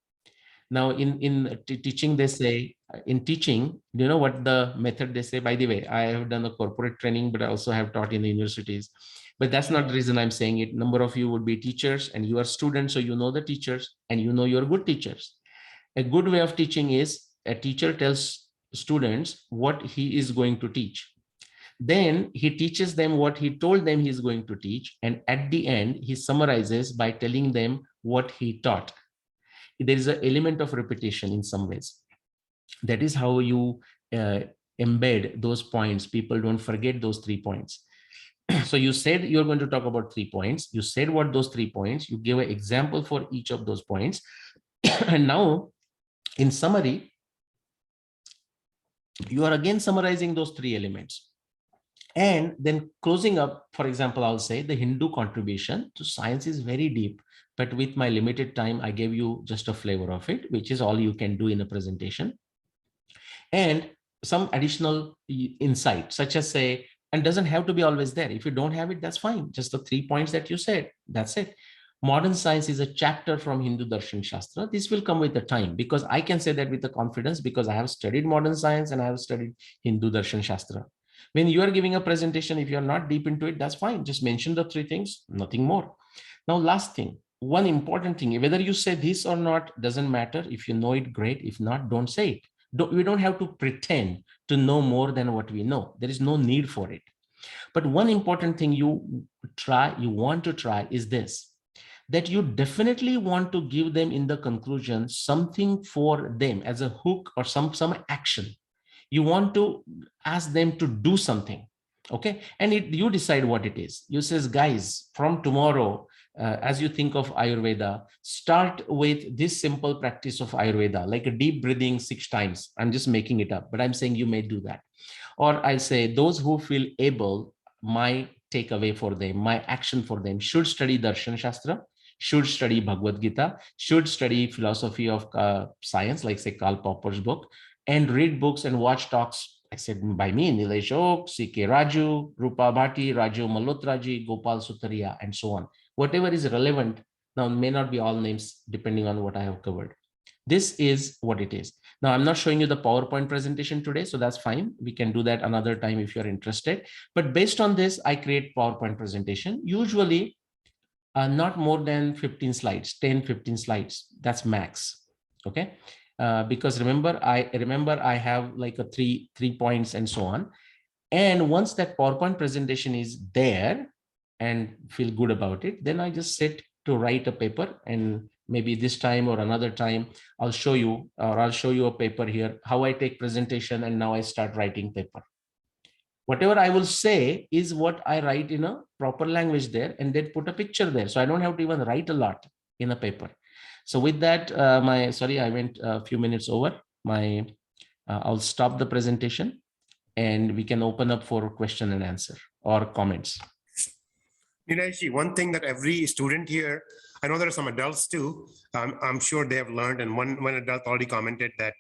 Now, in teaching, they say, in teaching, you know what the method they say? By the way, I have done a corporate training, but I also have taught in the universities. But that's not the reason I'm saying it. Number of you would be teachers and you are students, so you know the teachers and you know you're good teachers. A good way of teaching is a teacher tells students what he is going to teach. Then he teaches them what he told them he's going to teach. And at the end, he summarizes by telling them what he taught. There is an element of repetition in some ways. That is how you embed those points. People don't forget those 3 points. So you said you're going to talk about 3 points. You said what those 3 points, you gave an example for each of those points. And now in summary, you are again summarizing those 3 elements. And then closing up, for example, I'll say the Hindu contribution to science is very deep, but with my limited time, I gave you just a flavor of it, which is all you can do in a presentation. And some additional insight, such as say, and doesn't have to be always there. If you don't have it, that's fine. Just the 3 points that you said, that's it. Modern science is a chapter from Hindu Darshan Shastra. This will come with the time, because I can say that with the confidence, because I have studied modern science and I have studied Hindu Darshan Shastra. When you are giving a presentation, if you're not deep into it, that's fine. Just mention the 3 things, nothing more. Now, last thing, one important thing, whether you say this or not, doesn't matter. If you know it, great. If not, don't say it. We don't have to pretend to know more than what we know. There is no need for it. But one important thing you want to try is this, that you definitely want to give them in the conclusion something for them as a hook or some action. You want to ask them to do something. Okay. And you decide what it is. You says, guys, from tomorrow, as you think of Ayurveda, start with this simple practice of Ayurveda, like a deep breathing 6 times. I'm just making it up, but I'm saying you may do that. Or I say, those who feel able, my takeaway for them, my action for them, should study Darshan Shastra, should study Bhagavad Gita, should study philosophy of science, like say Karl Popper's book, and read books and watch talks, I said, by me, Nilesh Oak, C.K. Raju, Rupa Bhatti, Raju Malhotraji, Gopal Sutaria, and so on. Whatever is relevant, now may not be all names depending on what I have covered. This is what it is. Now, I'm not showing you the PowerPoint presentation today, so that's fine. We can do that another time if you're interested. But based on this, I create PowerPoint presentation, usually not more than 15 slides, 10, 15 slides. That's max. Okay. Because remember I have like a three points and so on. And once that PowerPoint presentation is there and feel good about it, then I just sit to write a paper, and maybe this time or another time I'll show you a paper here, how I take presentation and now I start writing paper. Whatever I will say is what I write in a proper language there, and then put a picture there. So I don't have to even write a lot in a paper. So with that, I went a few minutes over. I'll stop the presentation and we can open up for question and answer or comments. Nilesh, one thing that every student here I know there are some adults too. I'm sure they have learned, and one adult already commented that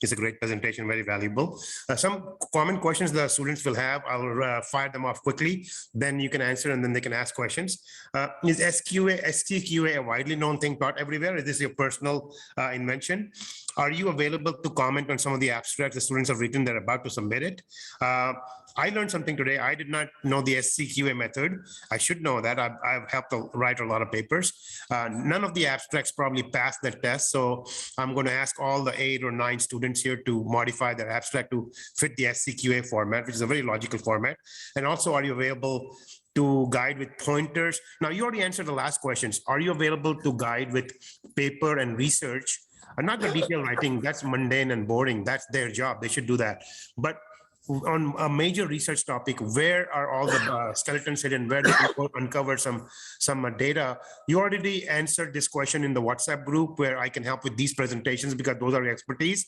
it's a great presentation, very valuable. Some common questions the students will have, I'll fire them off quickly, then you can answer and then they can ask questions. Is STQA a widely known thing taught everywhere? Is this your personal invention? Are you available to comment on some of the abstracts the students have written? They're about to submit it. I learned something today. I did not know the SCQA method. I should know that. I've helped to write a lot of papers. None of the abstracts probably passed the test. So I'm going to ask all the 8 or 9 students here to modify their abstract to fit the SCQA format, which is a very logical format. And also, are you available to guide with pointers? Now, you already answered the last questions. Are you available to guide with paper and research? Not the detailed writing, that's mundane and boring. That's their job. They should do that. But on a major research topic, where are all the skeletons hidden, where they can uncover some data? You already answered this question in the WhatsApp group where I can help with these presentations because those are your expertise.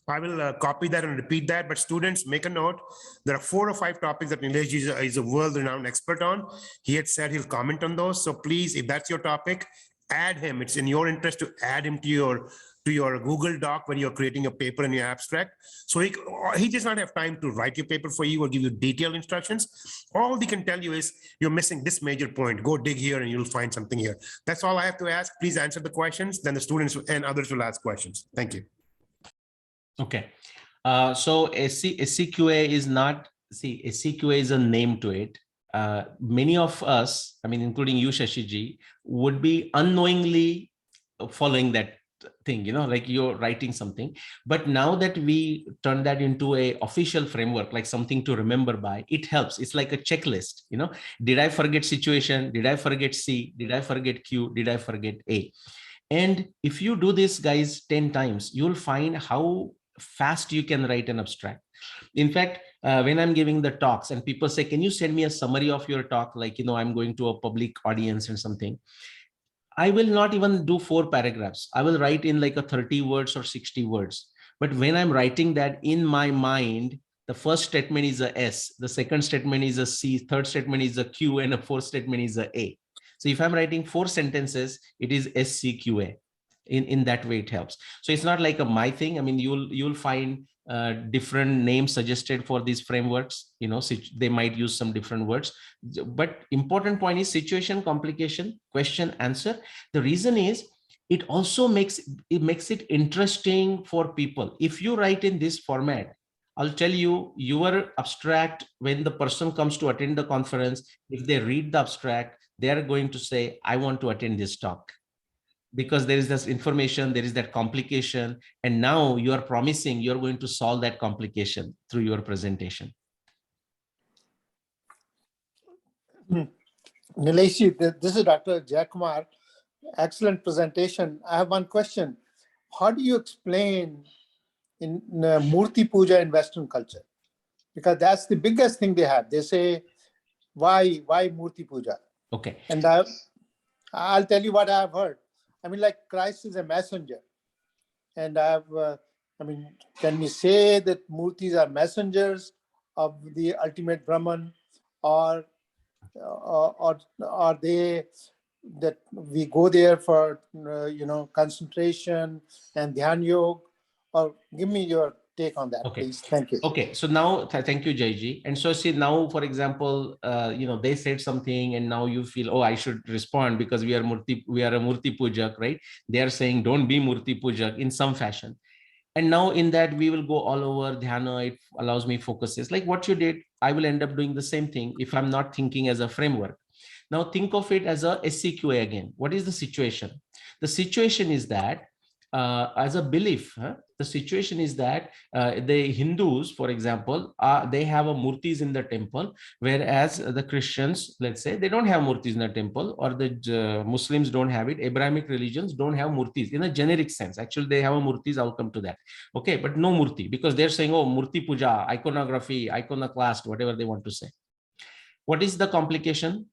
I will copy that and repeat that, but students, make a note. There are 4 or 5 topics that Nilesh is a world-renowned expert on. He had said he'll comment on those. So please, if that's your topic, add him. It's in your interest to add him to your Google Doc when you're creating a paper in your abstract. So he does not have time to write your paper for you or give you detailed instructions. All he can tell you is you're missing this major point. Go dig here and you'll find something here. That's all I have to ask. Please answer the questions. Then the students and others will ask questions. Thank you. Okay. So SCQA is not, SCQA is a name to it. Many of us, I mean, including you, Shashiji, would be unknowingly following that thing, like you're writing something. But now that we turn that into a official framework, like something to remember by, it helps. It's like a checklist, did I forget situation? Did I forget C? Did I forget Q? Did I forget A? And if you do this, guys, 10 times, you'll find how fast you can write an abstract. In fact, when I'm giving the talks and people say, can you send me a summary of your talk? Like, I'm going to a public audience and something. I will not even do 4 paragraphs. I will write in like a 30 words or 60 words. But when I'm writing that in my mind, the first statement is a S, the second statement is a C, third statement is a Q, and a fourth statement is a A. So if I'm writing 4 sentences, it is SCQA. In that way, it helps. So it's not like a my thing. I mean, you'll find different names suggested for these frameworks. They might use some different words. But important point is situation, complication, question, answer. The reason is it also makes it interesting for people. If you write in this format, I'll tell you, your abstract, when the person comes to attend the conference, if they read the abstract, they are going to say, I want to attend this talk. Because there is this information, there is that complication, and now you are promising you're going to solve that complication through your presentation. Nilesh, this is Dr. Jayakumar. Excellent presentation. I have one question. How do you explain in Murti Puja in Western culture? Because that's the biggest thing they have. They say, why Murti Puja? Okay. And I'll tell you what I've heard. I mean, like Christ is a messenger. And can we say that Murtis are messengers of the ultimate Brahman, or are they that we go there for, concentration and Dhyan Yoga? Or give me your take on that, Okay. please. Thank you. Okay. So now, thank you, Jaiji. And so see now, for example, they said something and now you feel, oh, I should respond because we are a Murti Pujak, right? They are saying, don't be Murti Pujak in some fashion. And now in that, we will go all over Dhyana. It allows me focuses. Like what you did, I will end up doing the same thing if I'm not thinking as a framework. Now think of it as a SCQA again. What is the situation? The situation is that as a belief, the situation is that the Hindus, for example, they have a murtis in the temple, whereas the Christians, let's say, they don't have murtis in the temple, or the Muslims don't have it. Abrahamic religions don't have murtis in a generic sense. Actually, they have a murtis. I'll come to that. Okay, but no murti, because they're saying, oh, murti puja, iconography, iconoclast, whatever they want to say. What is the complication?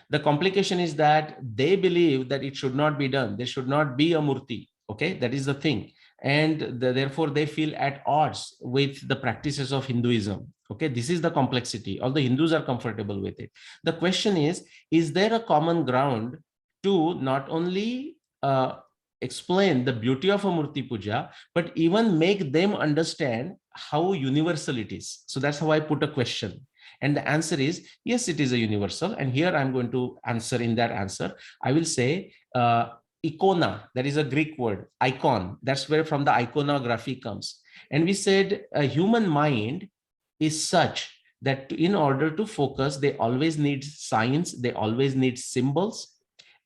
The complication is that they believe that it should not be done. There should not be a murti. Okay, that is the thing. And therefore, they feel at odds with the practices of Hinduism. Okay, this is the complexity. All the Hindus are comfortable with it. The question is there a common ground to not only explain the beauty of a Murti Puja, but even make them understand how universal it is. So that's how I put a question. And the answer is, yes, it is a universal. And here I'm going to answer in that answer. I will say icona, that is a Greek word, icon. That's where from the iconography comes. And we said a human mind is such that in order to focus, they always need signs, they always need symbols.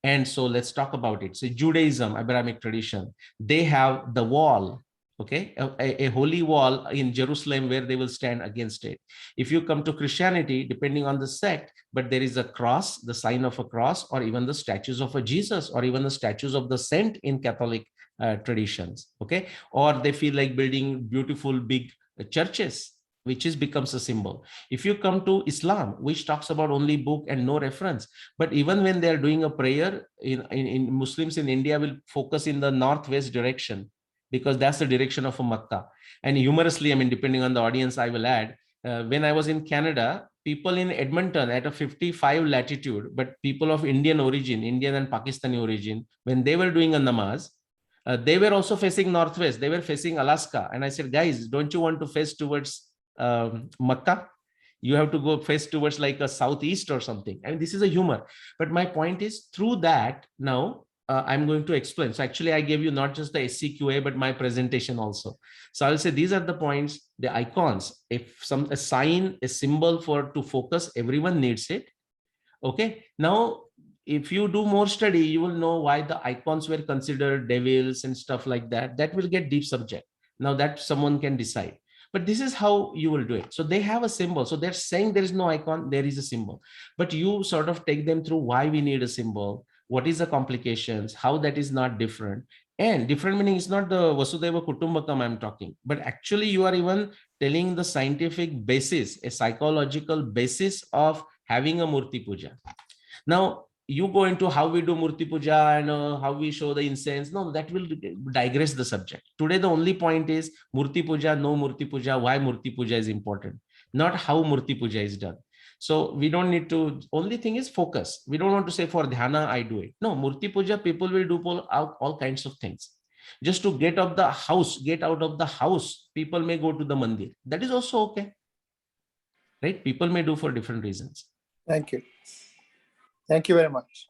And so let's talk about it. So Judaism, Abrahamic tradition, they have the wall, okay, a holy wall in Jerusalem where they will stand against it. If you come to Christianity, depending on the sect, but there is a cross, the sign of a cross, or even the statues of a Jesus, or even the statues of the saint in Catholic traditions, okay? Or they feel like building beautiful big churches, which is becomes a symbol. If you come to Islam, which talks about only book and no reference, but even when they're doing a prayer in Muslims in India will focus in the northwest direction, because that's the direction of a Makkah. And humorously, I mean, depending on the audience, I will add, when I was in Canada, people in Edmonton at a 55 latitude, but people of Indian origin, Indian and Pakistani origin, when they were doing a namaz, they were also facing northwest, they were facing Alaska. And I said, guys, don't you want to face towards Makkah? You have to go face towards like a southeast or something. I mean, this is a humor. But my point is, through that, now I'm going to explain. So actually, I gave you not just the SCQA, but my presentation also. So I'll say these are the points, the icons. If a sign, a symbol for to focus, everyone needs it. Okay. Now, if you do more study, you will know why the icons were considered devils and stuff like that. That will get deep subject. Now that someone can decide. But this is how you will do it. So they have a symbol. So they're saying there is no icon, there is a symbol. But you sort of take them through why we need a symbol, what is the complications, how that is not different. And different meaning is not the Vasudeva Kutumbakam I'm talking, but actually you are even telling the scientific basis, a psychological basis of having a Murti Puja. Now, you go into how we do Murti Puja and how we show the incense. No, that will digress the subject. Today, the only point is Murti Puja, no Murti Puja, why Murti Puja is important, not how Murti Puja is done. So we don't need to, only thing is focus. We don't want to say for dhyana, I do it. No, Murti Puja, people will do all kinds of things. Just to get out of the house, people may go to the mandir. That is also okay. Right? People may do for different reasons. Thank you. Thank you very much.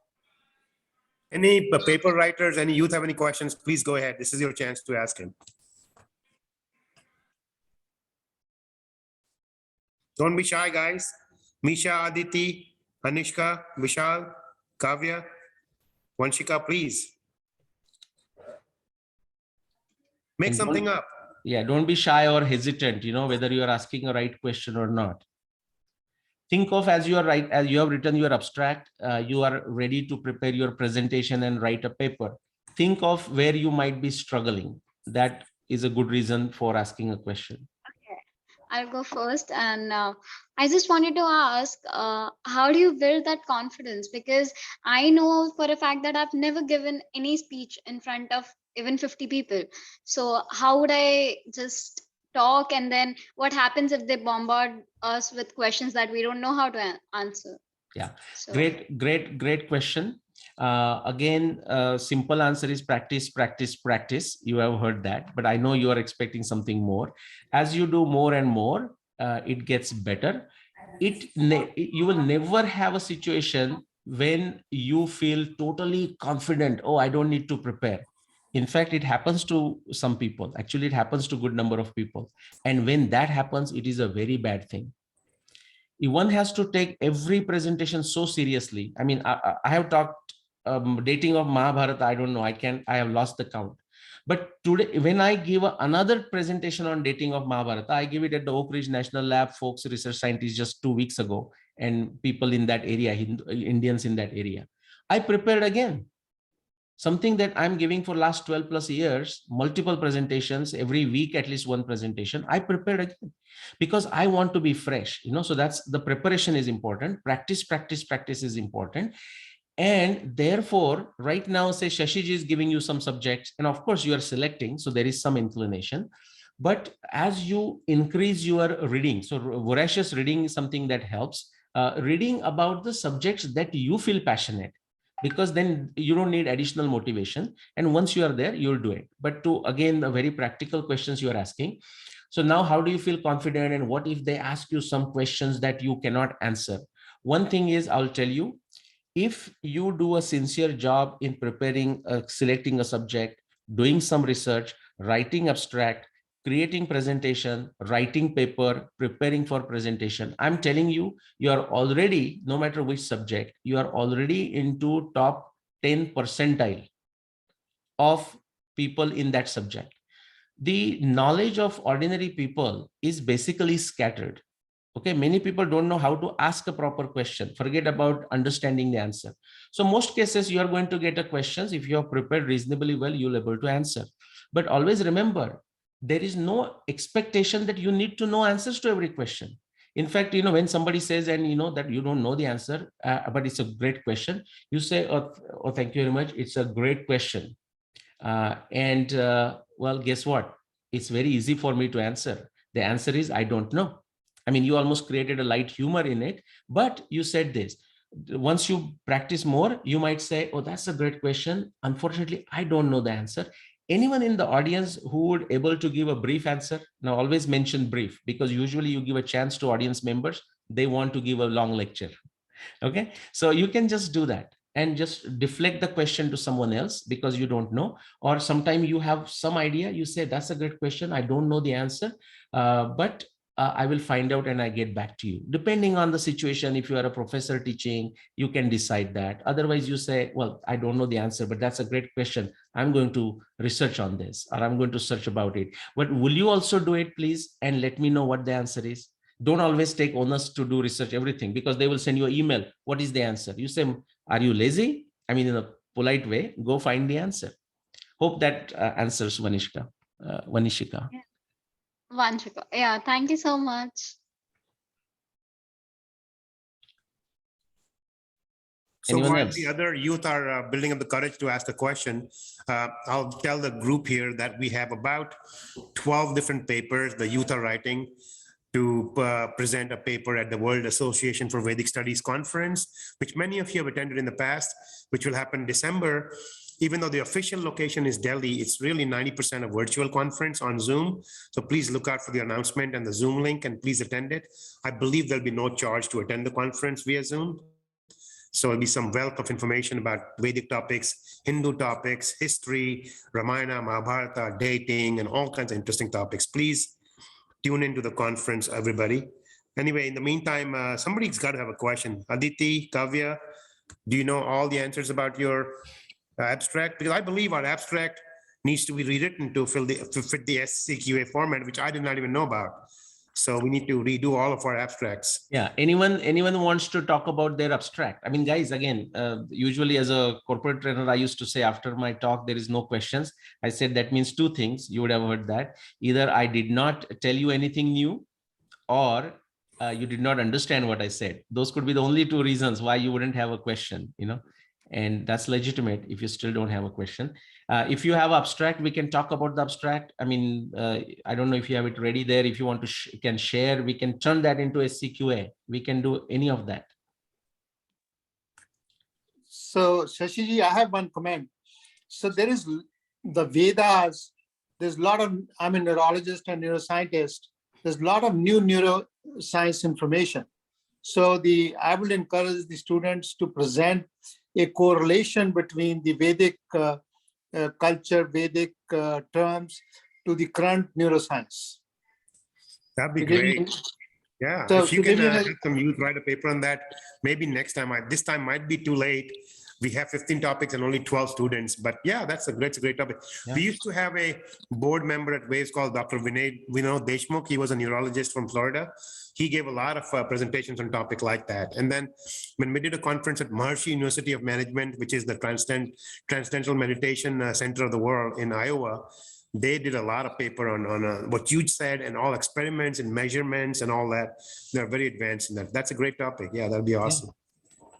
Any paper writers, any youth have any questions, please go ahead. This is your chance to ask him. Don't be shy, guys. Misha, Aditi, Anishka, Vishal, Kavya, Vanshika, please. Make And something don't- up. Yeah, don't be shy or hesitant, whether you are asking a right question or not. Think of as you are right, as you have written your abstract, you are ready to prepare your presentation and write a paper. Think of where you might be struggling. That is a good reason for asking a question. I'll go first. And I just wanted to ask, how do you build that confidence? Because I know for a fact that I've never given any speech in front of even 50 people. So how would I just talk? And then what happens if they bombard us with questions that we don't know how to answer? Yeah, So, great question. Again, simple answer is practice, practice, practice. You have heard that, but I know you are expecting something more. As you do more and more, it gets better. You will never have a situation when you feel totally confident. Oh, I don't need to prepare. In fact, it happens to some people. Actually, it happens to a good number of people. And when that happens, it is a very bad thing. One has to take every presentation so seriously. I mean, I have talked dating of Mahabharata. I don't know. I have lost the count. But today, when I give another presentation on dating of Mahabharata, I give it at the Oak Ridge National Lab, folks, research scientists just 2 weeks ago, and people in that area, Indians in that area. I prepared again. Something that I'm giving for last 12 plus years, multiple presentations, every week, at least one presentation, I prepared again because I want to be fresh, so that's the preparation is important. Practice, practice, practice is important. And therefore, right now, say Shashiji is giving you some subjects, and of course you are selecting, so there is some inclination. But as you increase your reading, so voracious reading is something that helps, reading about the subjects that you feel passionate. because then you don't need additional motivation. And once you are there, you'll do it. But to, again, the very practical questions you are asking. So now, how do you feel confident? And what if they ask you some questions that you cannot answer? One thing is, I'll tell you, if you do a sincere job in preparing, selecting a subject, doing some research, writing abstract, creating presentation, writing paper, preparing for presentation, I'm telling you, you are already, no matter which subject, you are already into top 10 percentile of people in that subject. The knowledge of ordinary people is basically scattered. Okay, many people don't know how to ask a proper question. Forget about understanding the answer. So most cases, you are going to get a questions. If you are prepared reasonably well, you'll able to answer. But always remember, there is no expectation that you need to know answers to every question. In fact, when somebody says, and that you don't know the answer, but it's a great question, you say, oh, thank you very much. It's a great question. Well, guess what? It's very easy for me to answer. The answer is, I don't know. I mean, you almost created a light humor in it, but you said this. Once you practice more, you might say, oh, that's a great question. Unfortunately, I don't know the answer. Anyone in the audience who would able to give a brief answer? Now, always mention brief, because usually you give a chance to audience members. They want to give a long lecture. Okay, so you can just do that and just deflect the question to someone else because you don't know. Or sometime you have some idea, you say, that's a great question, I don't know the answer, but I will find out and I get back to you. Depending on the situation, if you are a professor teaching, you can decide that. Otherwise you say, well, I don't know the answer, but that's a great question, I'm going to research on this, or I'm going to search about it. But will you also do it, please, and let me know what the answer is? Don't always take onus to do research everything, because they will send you an email. What is the answer? You say, are you lazy? I mean, in a polite way, go find the answer. Hope that answers Vanishika. Vanishika. Yeah. Vanshika. Yeah, thank you so much. So Anyone while else? the other youth are building up the courage to ask the question, I'll tell the group here that we have about 12 different papers the youth are writing to present a paper at the World Association for Vedic Studies conference, which many of you have attended in the past, which will happen in December. Even though the official location is Delhi, it's really 90% a virtual conference on Zoom. So please look out for the announcement and the Zoom link, and please attend it. I believe there'll be no charge to attend the conference via Zoom. So there'll be some wealth of information about Vedic topics, Hindu topics, history, Ramayana, Mahabharata, dating, and all kinds of interesting topics. Please tune into the conference, everybody. Anyway, in the meantime, somebody's got to have a question. Aditi, Kavya, do you know all the answers about your abstract? Because I believe our abstract needs to be rewritten to fit the SCQA format, which I did not even know about. So we need to redo all of our abstracts. Yeah, anyone wants to talk about their abstract? I mean, guys, again, usually as a corporate trainer, I used to say after my talk, there is no questions. I said that means two things. You would have heard that. Either I did not tell you anything new, or you did not understand what I said. Those could be the only two reasons why you wouldn't have a question, and that's legitimate if you still don't have a question. If you have abstract, we can talk about the abstract. I mean, I don't know if you have it ready there. If you want to can share, we can turn that into a CQA. We can do any of that. So Shashiji, I have one comment. So there is the Vedas, there's a lot of, I'm a neurologist and neuroscientist. There's a lot of new neuroscience information. So I will encourage the students to present a correlation between the Vedic culture, Vedic terms to the current neuroscience. That'd be great. Yeah, So, if you can have some youth write a paper on that, maybe next time. This time might be too late. We have 15 topics and only 12 students, but yeah, that's a great topic. Yeah. We used to have a board member at Waves called Dr. Vinod Deshmukh. He was a neurologist from Florida. He gave a lot of presentations on topic like that. And then when we did a conference at Maharishi University of Management, which is the Transcendental Meditation Center of the world in Iowa, they did a lot of paper on what you said, and all experiments and measurements and all that. They're very advanced in that. That's a great topic. Yeah, that'd be awesome.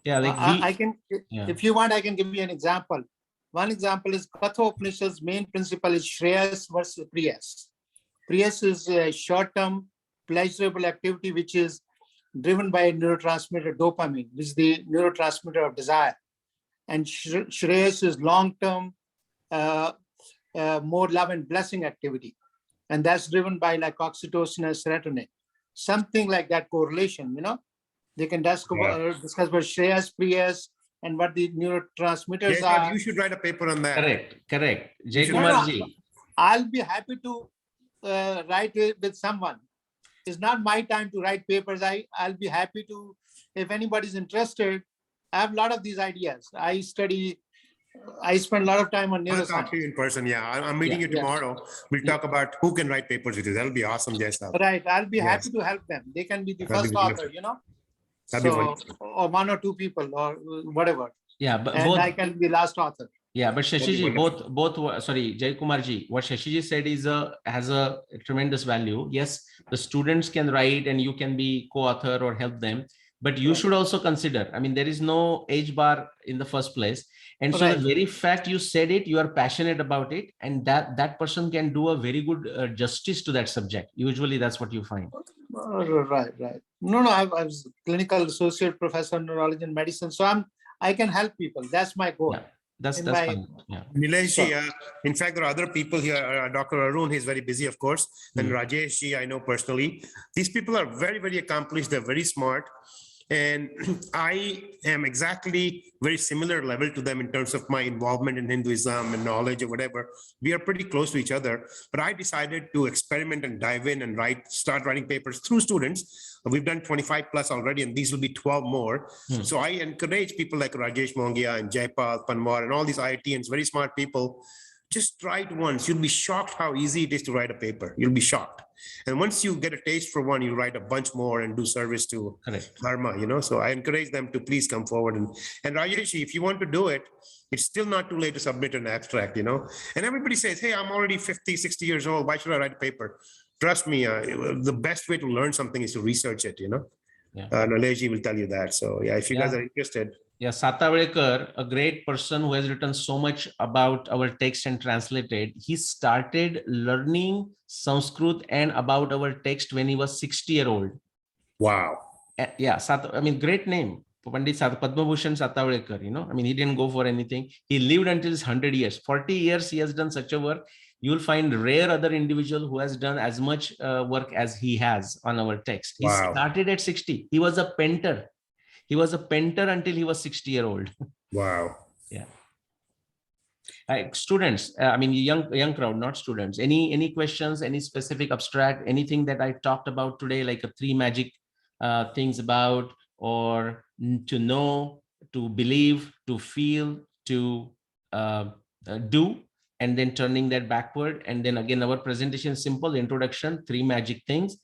Yeah, like I can, if you want, I can give you an example. One example is Katha Upanishad's main principle is Shreyas versus Priyas. Priyas is a short-term pleasurable activity which is driven by a neurotransmitter dopamine, which is the neurotransmitter of desire. and Shreyas is long-term, more love and blessing activity. And that's driven by like oxytocin and serotonin, something like that correlation, They can discuss about Shreyas, Priyas, and what the neurotransmitters Yes, are. you should write a paper on that. Correct. You should- Jaykumar ji. I'll be happy to write it with someone. It's not my time to write papers. I'll be happy to, if anybody's interested. I have a lot of these ideas. I spend a lot of time on I'll talk to you neuroscience. in person. Yeah, I'm meeting you Yeah. tomorrow. We'll talk about who can write papers with you. That'll be awesome, Jay sir. Right. I'll be Yes. happy to help them. They can be the That'd be first author, beautiful. That'd be So, wonderful. or one or two people or whatever. Yeah, but And both. I can be last author. Yeah, but That'd be Shashiji, wonderful. both. Sorry, Jaykumar ji. What Shashiji said is has a tremendous value. Yes, the students can write, and you can be co-author or help them. But you Right. should also consider. I mean, there is no age bar in the first place, and so Right. the very fact you said it, you are passionate about it, and that person can do a very good justice to that subject. Usually, that's what you find. Right. No, I was clinical associate professor in neurology and medicine. So I can help people. That's my goal. Yeah, that's In that's my- fine. Yeah. Nilesh ji, in fact, there are other people here. Dr. Arun, he's very busy, of course. And Hmm. Rajesh ji, I know personally. These people are very, very accomplished. They're very smart. And I am exactly very similar level to them in terms of my involvement in Hinduism and knowledge or whatever. We are pretty close to each other, but I decided to experiment and dive in and start writing papers through students. We've done 25 plus already, and these will be 12 more. Hmm. So I encourage people like Rajesh Mongia and Jaipal Panwar and all these IITians, very smart people. Just try it once. You'll be shocked how easy it is to write a paper. You'll be shocked. And once you get a taste for one, you write a bunch more and do service to Correct. Dharma, So I encourage them to please come forward. And Rajesh, if you want to do it, it's still not too late to submit an abstract, And everybody says, hey, I'm already 50, 60 years old. Why should I write a paper? Trust me, the best way to learn something is to research it, Yeah. Nilesh will tell you that. So yeah, if you guys Yeah. are interested. Yeah, Satavekar, a great person who has written so much about our text and translated. He started learning Sanskrit and about our text when he was 60-year-old. Wow. Yeah, great name. Pandit Padma Bhushan Satavekar, he didn't go for anything. He lived until his 100 years. 40 years he has done such a work. You will find rare other individual who has done as much work as he has on our text. He Wow. started at 60. He was a painter. He was a painter until he was 60-year-old. Wow. Yeah. Students, young crowd, not students. Any questions, any specific abstract, anything that I talked about today, like a 3 magic things about, or to know, to believe, to feel, to do, and then turning that backward. And then again, our presentation is simple, introduction, 3 magic things.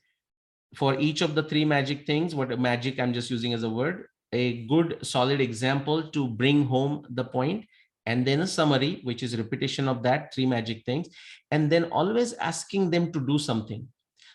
For each of the 3 magic things, what magic I'm just using as a word, a good solid example to bring home the point, and then a summary, which is repetition of that 3 magic things, and then always asking them to do something.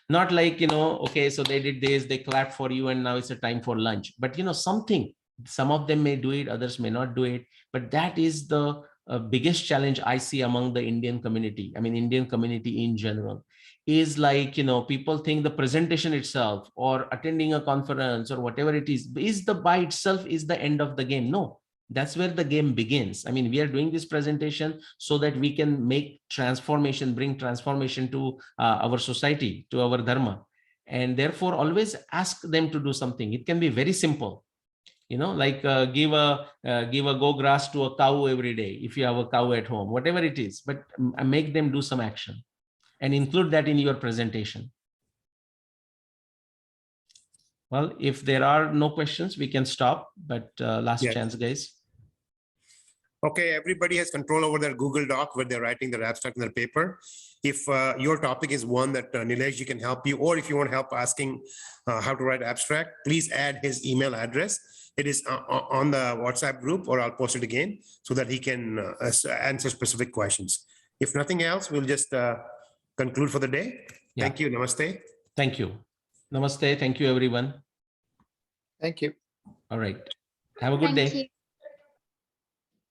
Not like, okay, so they did this, they clapped for you, and now it's a time for lunch. But, something, some of them may do it, others may not do it. But that is the biggest challenge I see among the Indian community. Indian community in general is like, people think the presentation itself or attending a conference or whatever it is the by itself is the end of the game. No, that's where the game begins. We are doing this presentation so that we can make transformation, bring transformation to our society, to our dharma. And therefore always ask them to do something. It can be very simple, like give a go grass to a cow every day if you have a cow at home, whatever it is, but make them do some action and include that in your presentation. Well, if there are no questions, we can stop, but last Yes. chance, guys. Okay, everybody has control over their Google Doc where they're writing their abstract in their paper. If your topic is one that Nilesh can help you, or if you want help asking how to write abstract, please add his email address. It is on the WhatsApp group, or I'll post it again so that he can answer specific questions. If nothing else, we'll just conclude for the day. Yeah. Thank you. Namaste. Thank you. Namaste. Thank you, everyone. Thank you. All right. Have a good Thank day. you.